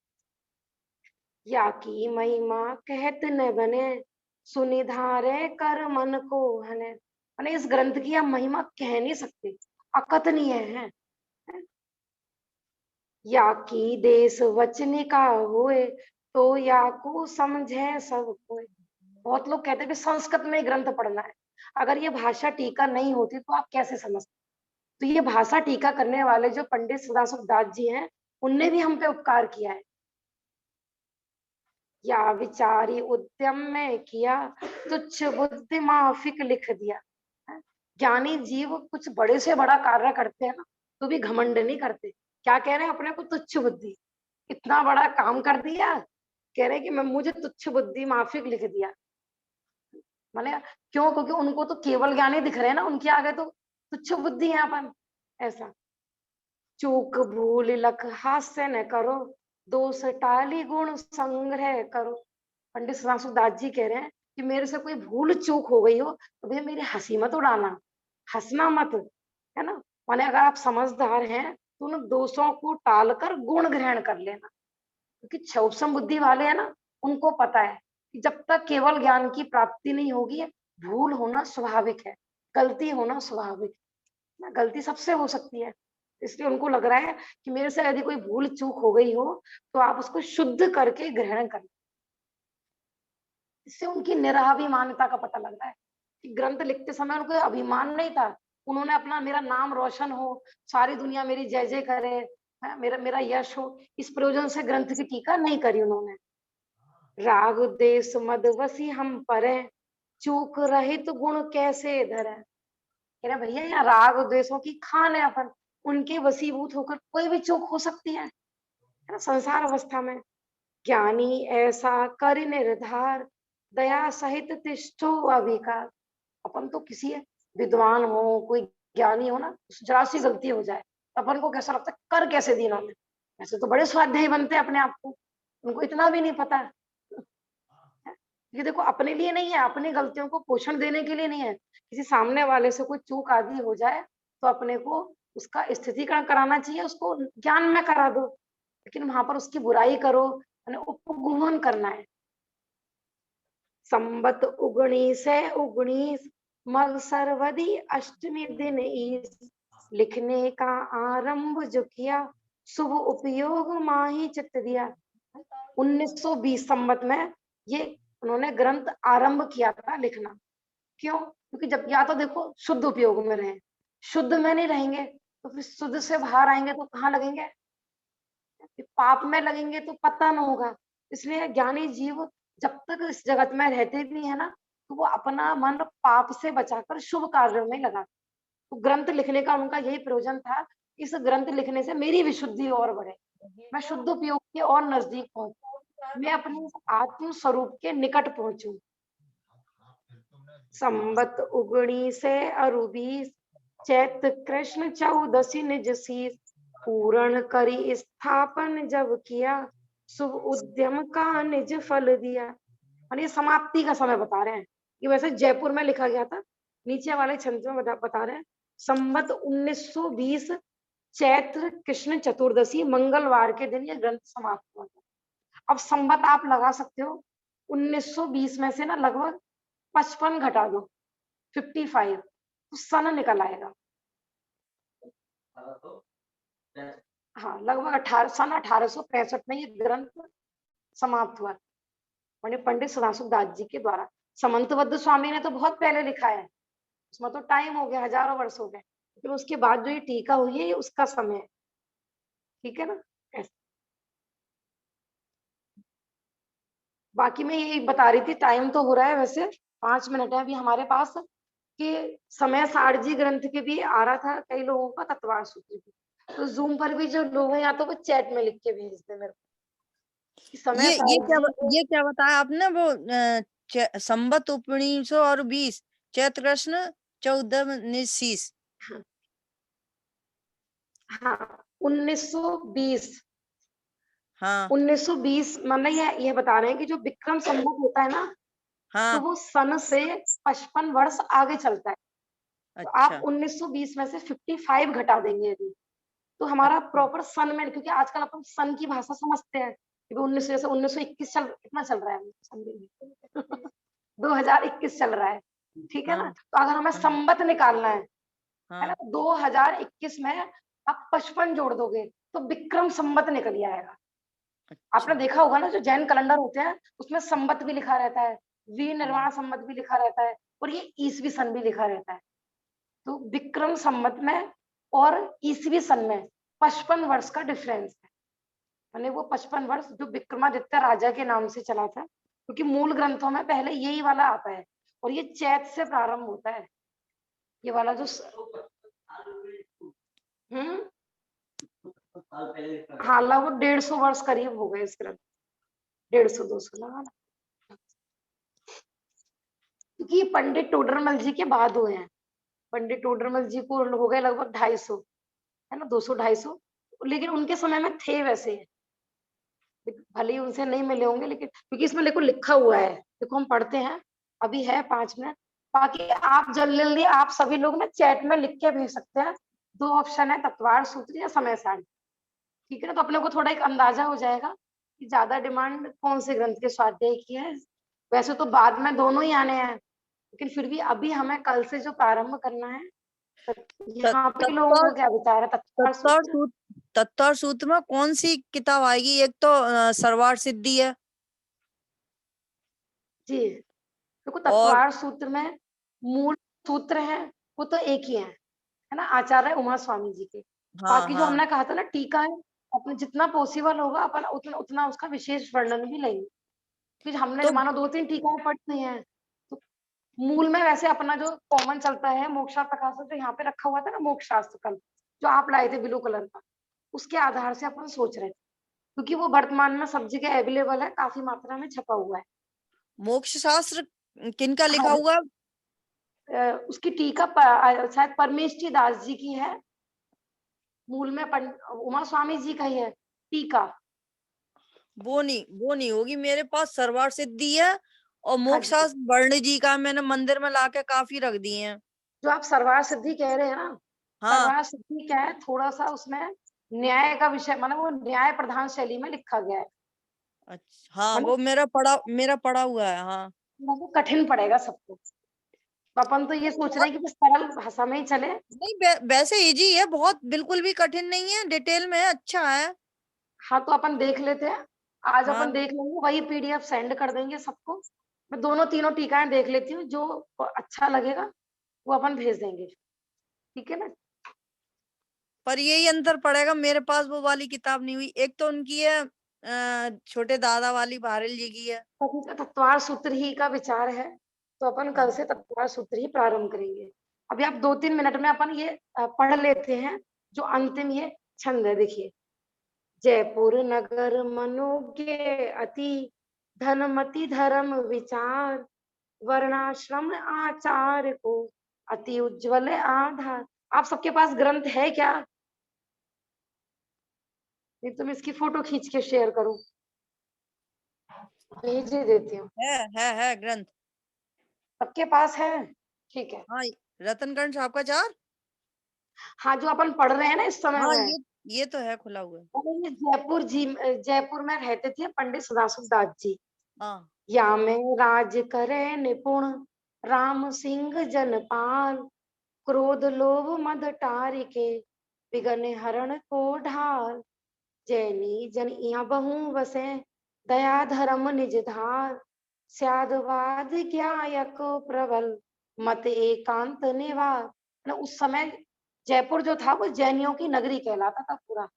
S1: या की महिमा कहत न बने, सुनिधारे कर मन को हने। माने इस ग्रंथ की हम महिमा कह नहीं सकते, अकथनीय है। या की देश वचनिका होए, तो या को समझे सब कोई। बहुत लोग कहते हैं कि संस्कृत में ग्रंथ पढ़ना है, अगर ये भाषा टीका नहीं होती तो आप कैसे समझते? तो ये भाषा टीका करने वाले जो पंडित सदाशिव दास जी हैं, उनने भी हम पे उपकार किया है। या विचारी उद्यम में किया, तुच्छ बुद्धि माफिक लिख दिया। ज्ञानी जीव कुछ बड़े से बड़ा कार्य करते हैं ना, तो भी घमंड नहीं करते। क्या कह रहे हैं? अपने को तुच्छ बुद्धि, इतना बड़ा काम कर दिया, कह रहे हैं कि मैं मुझे तुच्छ बुद्धि माफिक लिख दिया। माने क्यों? क्योंकि उनको तो केवल ज्ञानी दिख रहे हैं ना, उनके आगे तो तुच्छ बुद्धि है अपन। ऐसा चूक भूल लख हास्य न करो, दोष टाली गुण संग्रह करो। पंडित सदाशिव दास जी कह रहे हैं कि मेरे से कोई भूल चूक हो गई हो तो भैया मेरी हंसी मत उड़ाना, हंसना मत, है ना। माने अगर आप समझदार हैं तो उन दोषों को टालकर गुण ग्रहण कर लेना, क्योंकि क्षौभसम बुद्धि वाले हैं ना, उनको पता है कि जब तक केवल ज्ञान की प्राप्ति नहीं होगी, भूल होना स्वाभाविक है, गलती होना स्वाभाविक है। गलती सबसे हो सकती है, इसलिए उनको लग रहा है कि मेरे से यदि कोई भूल चूक हो गई हो तो आप उसको शुद्ध करके ग्रहण करें। इससे उनकी निराभिमानता का पता लग रहा है कि ग्रंथ लिखते समय उनको अभिमान नहीं था। उन्होंने अपना मेरा नाम रोशन हो, सारी दुनिया मेरी जय जय करे, है, मेरा मेरा यश हो, इस प्रयोजन से ग्रंथ की टीका नहीं करी उन्होंने। राग देश मद वसी हम परे, चूक रहित गुण कैसे धरे। कह रहे भैया यहाँ राग द्वेषों की खान है अपन, उनके वसीभूत होकर कोई भी चूक हो सकती है ना संसार अवस्था में। ज्ञानी ऐसा कर निर्धार, दया सहित तिष्ठो अविकार। अपन तो किसी विद्वान हो, कोई ज्ञानी हो ना, जरा सी गलती हो जाए तो अपन को कैसा लगता है, कर कैसे दी इन्होंने। ऐसे तो बड़े स्वाध्यायी बनते हैं अपने आप को, उनको इतना भी नहीं पता है। ये देखो अपने लिए नहीं है, अपनी गलतियों को पोषण देने के लिए नहीं है, किसी सामने वाले से कोई चूक आदि हो जाए तो अपने को उसका स्थितिकरण कराना चाहिए, उसको ज्ञान में करा दो, लेकिन वहां पर उसकी बुराई करो, उपगुहन करना है। संबत 1919 मग सरवदी अष्टमी दिन ईस, लिखने का आरंभ जो किया, शुभ उपयोग माही चित्त दिया। 1920 संबत में ये उन्होंने ग्रंथ आरंभ किया था लिखना। क्यों? क्योंकि जब या तो देखो शुद्ध उपयोग में रहे, शुद्ध में नहीं रहेंगे तो फिर शुद्ध से बाहर आएंगे तो कहाँ लगेंगे, पाप में लगेंगे तो पतन होगा। इसलिए ज्ञानी जीव जब तक इस जगत में रहते भी है ना, तो वो अपना मन पाप से बचाकर शुभ कार्यों में लगा। तो ग्रंथ लिखने का उनका यही प्रयोजन था, इस ग्रंथ लिखने से मेरी विशुद्धि और बढ़े, मैं शुद्ध उपयोग के और नजदीक पहुंचू, मैं अपने आत्म स्वरूप के निकट पहुंचू। संबत 1920 चैत कृष्ण 14 निज शीस, पूर्ण करी स्थापन जब किया, शुभ उद्यम का निज फल दिया। और ये समाप्ति का समय बता रहे हैं, ये वैसे जयपुर में लिखा गया था, नीचे वाले छंद में बता रहे हैं संबत 1920 चैत्र कृष्ण चतुर्दशी मंगलवार के दिन ये ग्रंथ समाप्त हुआ था। अब संबत आप लगा सकते हो, 1920 में से ना लगभग 55 घटा दो, 55 तो सन निकल आएगा। हाँ लगभग 1865 में ये ग्रंथ समाप्त हुआ, पंडित सदाशिव दास जी के द्वारा। समंतबद्ध स्वामी ने तो बहुत पहले लिखा है, उसमें तो टाइम हो गया, हजारों वर्ष हो गए, लेकिन उसके बाद जो ये टीका हुई है ये उसका समय है, ठीक है ना। बाकी मैं यही बता रही थी, टाइम तो हो रहा है वैसे, 5 मिनट है अभी हमारे पास, कि समय सारजी ग्रंथ के भी आ रहा था कई लोगों का, तत्वार सूत्र भी, तो जूम पर भी जो लोग हैं या तो वो चैट में लिख के भेज दे मेरे को। समय
S3: ये क्या बताया आपने, वो संबत 1920 चैत्र कृष्ण 14 शीस।
S1: हाँ 1920
S3: हाँ
S1: 1920 मतलब ये बता रहे हैं कि जो विक्रम संवत होता है ना, तो
S3: हाँ
S1: वो सन से 55 वर्ष आगे चलता है। तो आप
S3: अच्छा
S1: 1920 में से 55 घटा देंगे यदि, तो हमारा प्रॉपर सन में, क्योंकि आजकल अपन सन की भाषा समझते हैं, क्योंकि 1921 कितना चल रहा है 2021 चल रहा है, ठीक है ना।
S3: हाँ
S1: तो अगर हमें संबत निकालना है ना,
S3: हाँ
S1: 2021 में आप 55 जोड़ दोगे तो विक्रम संबत निकल आएगा। आपने
S3: अच्छा
S1: देखा होगा ना, जो जैन कैलेंडर होते हैं उसमें संबत भी लिखा रहता है, वीर निर्वाण संबत भी लिखा रहता है, और ये ईसवी सन भी लिखा रहता है। तो विक्रम संबत में और ईसवी सन में 55 वर्ष का डिफरेंस है, यानी वो 55 वर्ष जो विक्रमादित्य राजा के नाम से चला था, क्योंकि मूल ग्रंथों में पहले यही वाला आता है, और ये चैत से प्रारंभ होता है, ये वाला जो हाँ लगभग 150 वर्ष करीब हो गए इस ग्रंथ, 150-200 लगा, क्योंकि पंडित टोडरमल जी के बाद हुए हैं। पंडित टोडरमल जी को हो गए लगभग 250, है ना, 200-250, लेकिन उनके समय में थे वैसे, भले ही उनसे नहीं मिले होंगे, लेकिन क्योंकि इसमें देखो लिखा हुआ है, देखो हम पढ़ते हैं, अभी है 5 मिनट, बाकी आप जल्दी आप सभी लोग ना चैट में लिख के भेज सकते हैं, 2 ऑप्शन है, तत्वार सूत्र या समय सारणी, ठीक है ना। तो अपने को थोड़ा एक अंदाजा हो जाएगा कि ज्यादा डिमांड कौन से ग्रंथ के स्वाध्याय की है। वैसे तो बाद में दोनों ही आने हैं, लेकिन फिर भी अभी हमें कल से जो प्रारंभ करना है, यहाँ पे लोगों
S3: तत्पर
S1: को क्या विचार है, तत्पर सूत्र।
S3: तत्पर सूत्र में कौन सी किताब आएगी? एक तो सरवार सिद्धि है,
S1: जी देखो
S3: और
S1: तत्वार सूत्र में मूल सूत्र है वो तो एक ही है ना, आचार्य उमा स्वामी जी के।
S3: हाँ
S1: बाकी जो
S3: हाँ
S1: हमने कहा था ना टीका है, अपने जितना पॉसिबल होगा अपन उतना उतना उसका विशेष वर्णन भी लेंगे। फिर हमने
S3: तो
S1: मानो 2-3 टीकाएं पढ़नी है, तो मूल में वैसे अपना जो कॉमन चलता है मोक्षशास्त्र प्रकाशक जो यहाँ पे रखा हुआ था ना, मोक्ष शास्त्र कल जो आप लाए थे ब्लू कलर का, उसके आधार से अपन सोच रहे थे, क्योंकि वो वर्तमान में सब जगह अवेलेबल है, काफी मात्रा में छपा हुआ है।
S3: मोक्ष शास्त्र किनका लिखा
S1: हाँ,
S3: हुआ?
S1: उसकी टीका शायद परमेष्ठी दास जी की है, मूल में उमा स्वामी जी का ही है टीका।
S3: वो नहीं होगी, मेरे पास सरवार सिद्धि है और
S1: हाँ
S3: मोक्ष
S1: जी,
S3: शास्त्र वर्ण जी का मैंने मंदिर में लाके काफी रख दिए हैं।
S1: जो आप सरवार सिद्धि कह रहे हैं ना,
S3: हाँ।
S1: सरवार सिद्धि क्या है, थोड़ा सा उसमें न्याय का विषय माना वो न्याय प्रधान शैली में लिखा गया है,
S3: अच्छा, हाँ
S1: माना
S3: वो मेरा पढ़ा हुआ है। हाँ
S1: थोड़ा सा कठिन पड़ेगा सबको, तो अपन तो ये सोच रहे हैं कि बस सरल भाषा में ही चले।
S3: नहीं, वैसे इजी है बहुत, बिल्कुल भी कठिन नहीं है, डिटेल में है, अच्छा है।
S1: हाँ, तो अपन देख लेते हैं, आज
S3: हाँ
S1: अपन देख लेंगे, वही पीडीएफ सेंड कर देंगे सबको। मैं दोनों तीनों टीकाएं देख लेती हूँ, जो अच्छा लगेगा वो अपन भेज देंगे, ठीक है ना।
S3: पर यही अंतर पड़ेगा, मेरे पास वो वाली किताब नहीं हुई, एक तो उनकी है छोटे दादा वाली बहरल जी की है।
S1: अभी तो तत्वार सूत्र ही का विचार है, तो अपन कल
S3: हाँ
S1: से तत्वार सूत्र ही प्रारंभ करेंगे। अभी आप 2-3 मिनट में अपन ये पढ़ लेते हैं, जो अंतिम ये छंद है, देखिए। जयपुर नगर मनोज्ञ अति धनमति धर्म विचार, वर्णाश्रम आचार को अति उज्जवल आधार। आप सबके पास ग्रंथ है क्या? नहीं तो मैं इसकी फोटो खींच के शेयर करूं, भेज ही देती हूँ।
S3: है ग्रंथ।
S1: सबके पास है, ठीक है।
S3: हाँ, रतनगंज साहब का चार।
S1: हाँ, जो अपन पढ़ रहे हैं ना इस समय
S3: हाँ,
S1: में,
S3: ये तो है खुला हुआ है।
S1: और ये जयपुर में रहते थे पंडित सदाशिव दास जी।
S3: हाँ
S1: या में राज करे निपुण राम सिंह जनपाल, क्रोध लोभ मद टारिके विघ्न हरण को ढाल, जैनी जन इहाँ बहु वसे दया धर्म निज धार, स्यादवाद ज्ञायक प्रबल मत एकांत निवार। ना उस समय जयपुर जो था वो जैनियों की नगरी कहलाता था पूरा,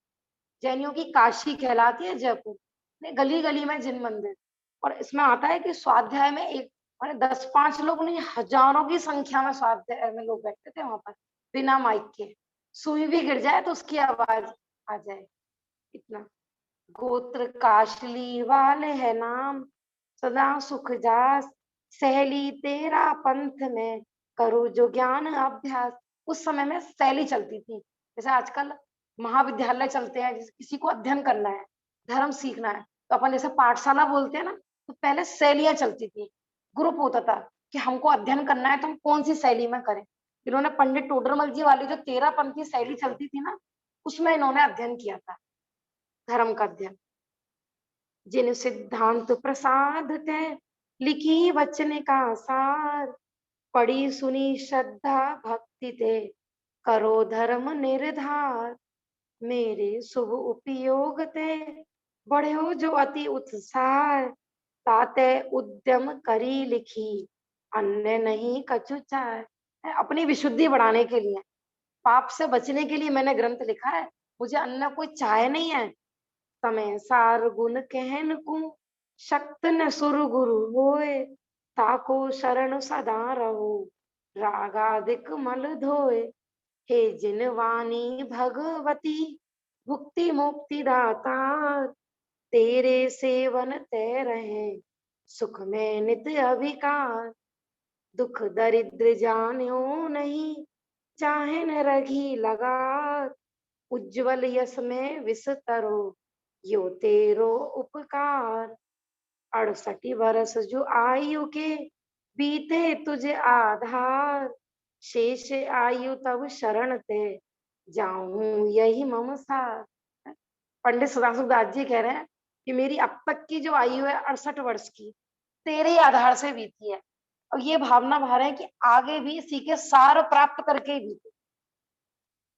S1: जैनियों की काशी कहलाती है जयपुर। गली गली में जिन मंदिर, और इसमें आता है कि स्वाध्याय में एक माने 10-5 लोग नहीं, हजारों की संख्या में स्वाध्याय में लोग बैठते थे वहां पर, बिना माइक के। सुई भी गिर जाए तो उसकी आवाज आ जाए, इतना। गोत्र काशली वाले है नाम, सदा सुख जास सहेली तेरा पंथ में, करो जो ज्ञान अभ्यास। उस समय में शैली चलती थी, जैसे आजकल महाविद्यालय चलते हैं, जैसे किसी को अध्ययन करना है, धर्म सीखना है, तो अपन जैसे पाठशाला बोलते हैं ना, तो पहले शैलियां चलती थी, ग्रुप होता था कि हमको अध्ययन करना है तो हम कौन सी शैली में करें। इन्होंने पंडित टोडरमल जी वाली जो 13 पंथी शैली चलती थी ना, उसमें इन्होंने अध्ययन किया था, धर्म का अध्ययन। जिन सिद्धांत प्रसाद ते लिखी वचन का सार, पढ़ी सुनी श्रद्धा भक्ति ते करो धर्म निर्धार, मेरे शुभ उपयोग ते बढ़े हो जो अति उत्साह, ताते उद्यम करी लिखी अन्य नहीं कछु चाह। अपनी विशुद्धि बढ़ाने के लिए, पाप से बचने के लिए मैंने ग्रंथ लिखा है, मुझे अन्य कोई चाहे नहीं है। समय सार गुण कहन को शक्त न सुर गुरु होए, ताको शरण सदा रहो रागादिक मल धोए। हे जिन वाणी भगवती मुक्ति मुक्ति दातार, तेरे सेवन ते रहे सुख में नित अभिकार, दुख दरिद्र जान्यो नहीं चाहे न रघी लगार, उज्जवल यश में विस्तरो यो तेरो उपकार। 68 वर्ष जो आयु के बीते तुझे आधार, शेष आयु तब शरण ते जाऊं यही मम सार। पंडित सदाशिव दास जी कह रहे हैं कि मेरी अब तक की जो आयु है 68 वर्ष की, तेरे ही आधार से बीती है, और ये भावना भा रहे हैं कि आगे भी इसी के सार प्राप्त करके ही बीते।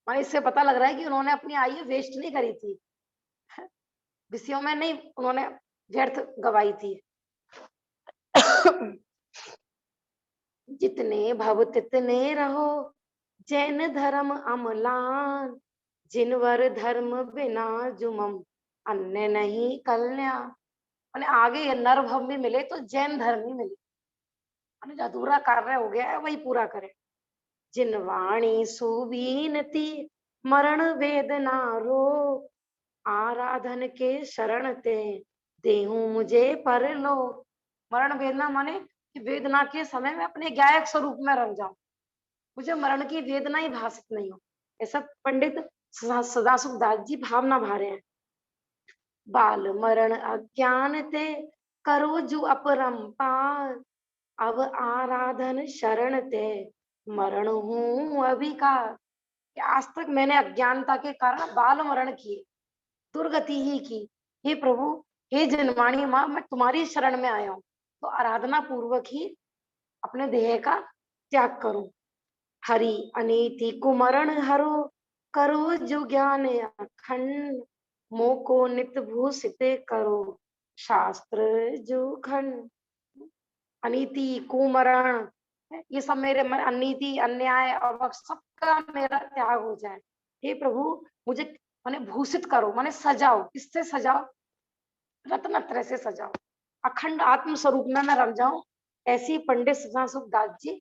S1: हमें इससे पता लग रहा है कि उन्होंने अपनी आयु वेस्ट नहीं करी थी, विषयों में नहीं उन्होंने व्यर्थ गवाई थी। जितने भव तितने रहो जैन धर्म अमलान, जिनवर धर्म बिना जुमम अन्य नहीं कल्याण। मैंने आगे ये नर भव में मिले तो जैन धर्म ही मिले, मैंने जो अधूरा कार्य हो गया है वही पूरा करे। जिनवाणी सुबीनती मरण वेदना रो, आराधन के शरण ते देहूं मुझे पर लो। मरण वेदना माने कि वेदना के समय में अपने गायक स्वरूप में रह जाऊं, मुझे मरण की वेदना ही भाषित नहीं हो। ऐसा पंडित सदाशिव दास जी भावना भा रहे हैं। बाल मरण अज्ञान ते करो जो अपरंपार, अब आराधन शरण ते मरण हूं अभिकार। कि आज तक मैंने अज्ञानता के कारण बाल मरण किए, दुर्गति ही की। हे प्रभु, हे जनवाणी माँ, मैं तुम्हारी शरण में आया हूँ, तो आराधना पूर्वक ही अपने देह का त्याग करूं। हरि अनीति कुमरण हरो, करो जो ज्ञान अखंड, मोको नित भूषित करो शास्त्र जो खंड। अनीति कुमरण ये सब मेरे मन, अनीति अन्याय और सबका मेरा त्याग हो जाए। हे प्रभु, मुझे माने भूषित करो, माने सजाओ। किससे सजाओ? रत्नत्रय से सजाओ, अखंड आत्म स्वरूप में मैं रम जाऊं। ऐसी पंडित सदाशिव दास जी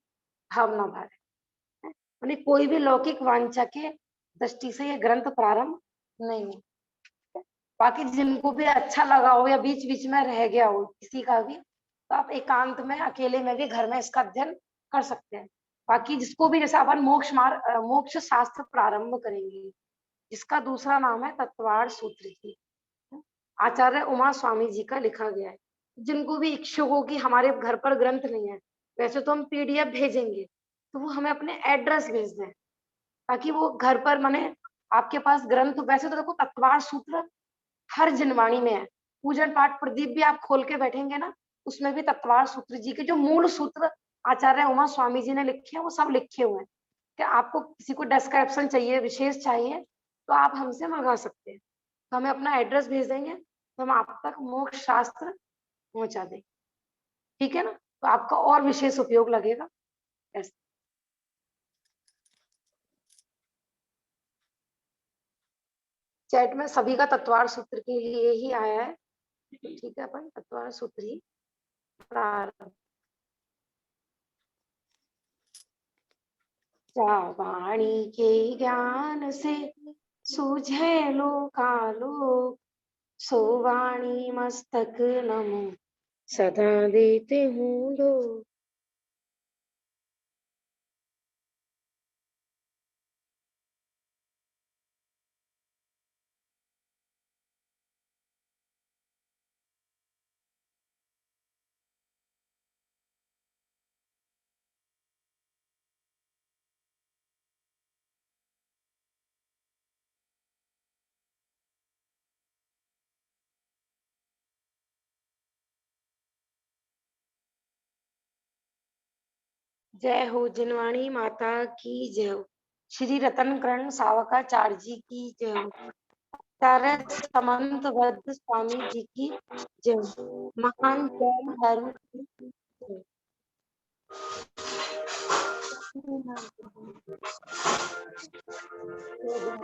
S1: भावना भारे। माने कोई भी लौकिक वांछा के दृष्टि से ये ग्रंथ प्रारंभ नहीं है। बाकी जिनको भी अच्छा लगा हो या बीच बीच में रह गया हो किसी का भी, तो आप एकांत में अकेले में भी घर में इसका अध्ययन कर सकते हैं। बाकी जिसको भी, जैसे अपन मोक्ष शास्त्र प्रारंभ करेंगे, जिसका दूसरा नाम है तत्वार्थ सूत्र जी, आचार्य उमा स्वामी जी का लिखा गया है। जिनको भी इच्छुक हो कि हमारे घर पर ग्रंथ नहीं है, वैसे तो हम पीडीएफ भेजेंगे, तो वो हमें अपने एड्रेस भेज दें, ताकि वो घर पर माने आपके पास ग्रंथ। वैसे तो देखो तत्वार्थ सूत्र हर जिनवाणी में है। पूजन पाठ प्रदीप भी आप खोल के बैठेंगे ना, उसमें भी तत्वार्थ सूत्र जी के जो मूल सूत्र आचार्य उमा स्वामी जी ने लिखे हैं, वो सब लिखे हुए हैं। कि आपको किसी को डिस्क्रिप्शन चाहिए, विशेष चाहिए, तो आप हमसे मंगा सकते हैं। तो हमें अपना एड्रेस भेज देंगे, तो हम आप तक मोक्ष शास्त्र पहुंचा देंगे। ठीक है ना? तो आपका और विशेष उपयोग लगेगा। ऐसे चैट में सभी का तत्वार्थ सूत्र के लिए ही आया है। ठीक है, अपन तत्वार्थ सूत्र ही प्रारंभ। वाणी के ज्ञान से सूझे लोकालोक, सो वाणी मस्तक नमो सदा देते हूँ लोग। जय हो जिनवाणी माता की जय हो। श्री रतनकरण सावकाचार्य जी की जय हो। आचार्य समंतबद्ध स्वामी जी की जय हो। महान जैन धर्म की जय हो।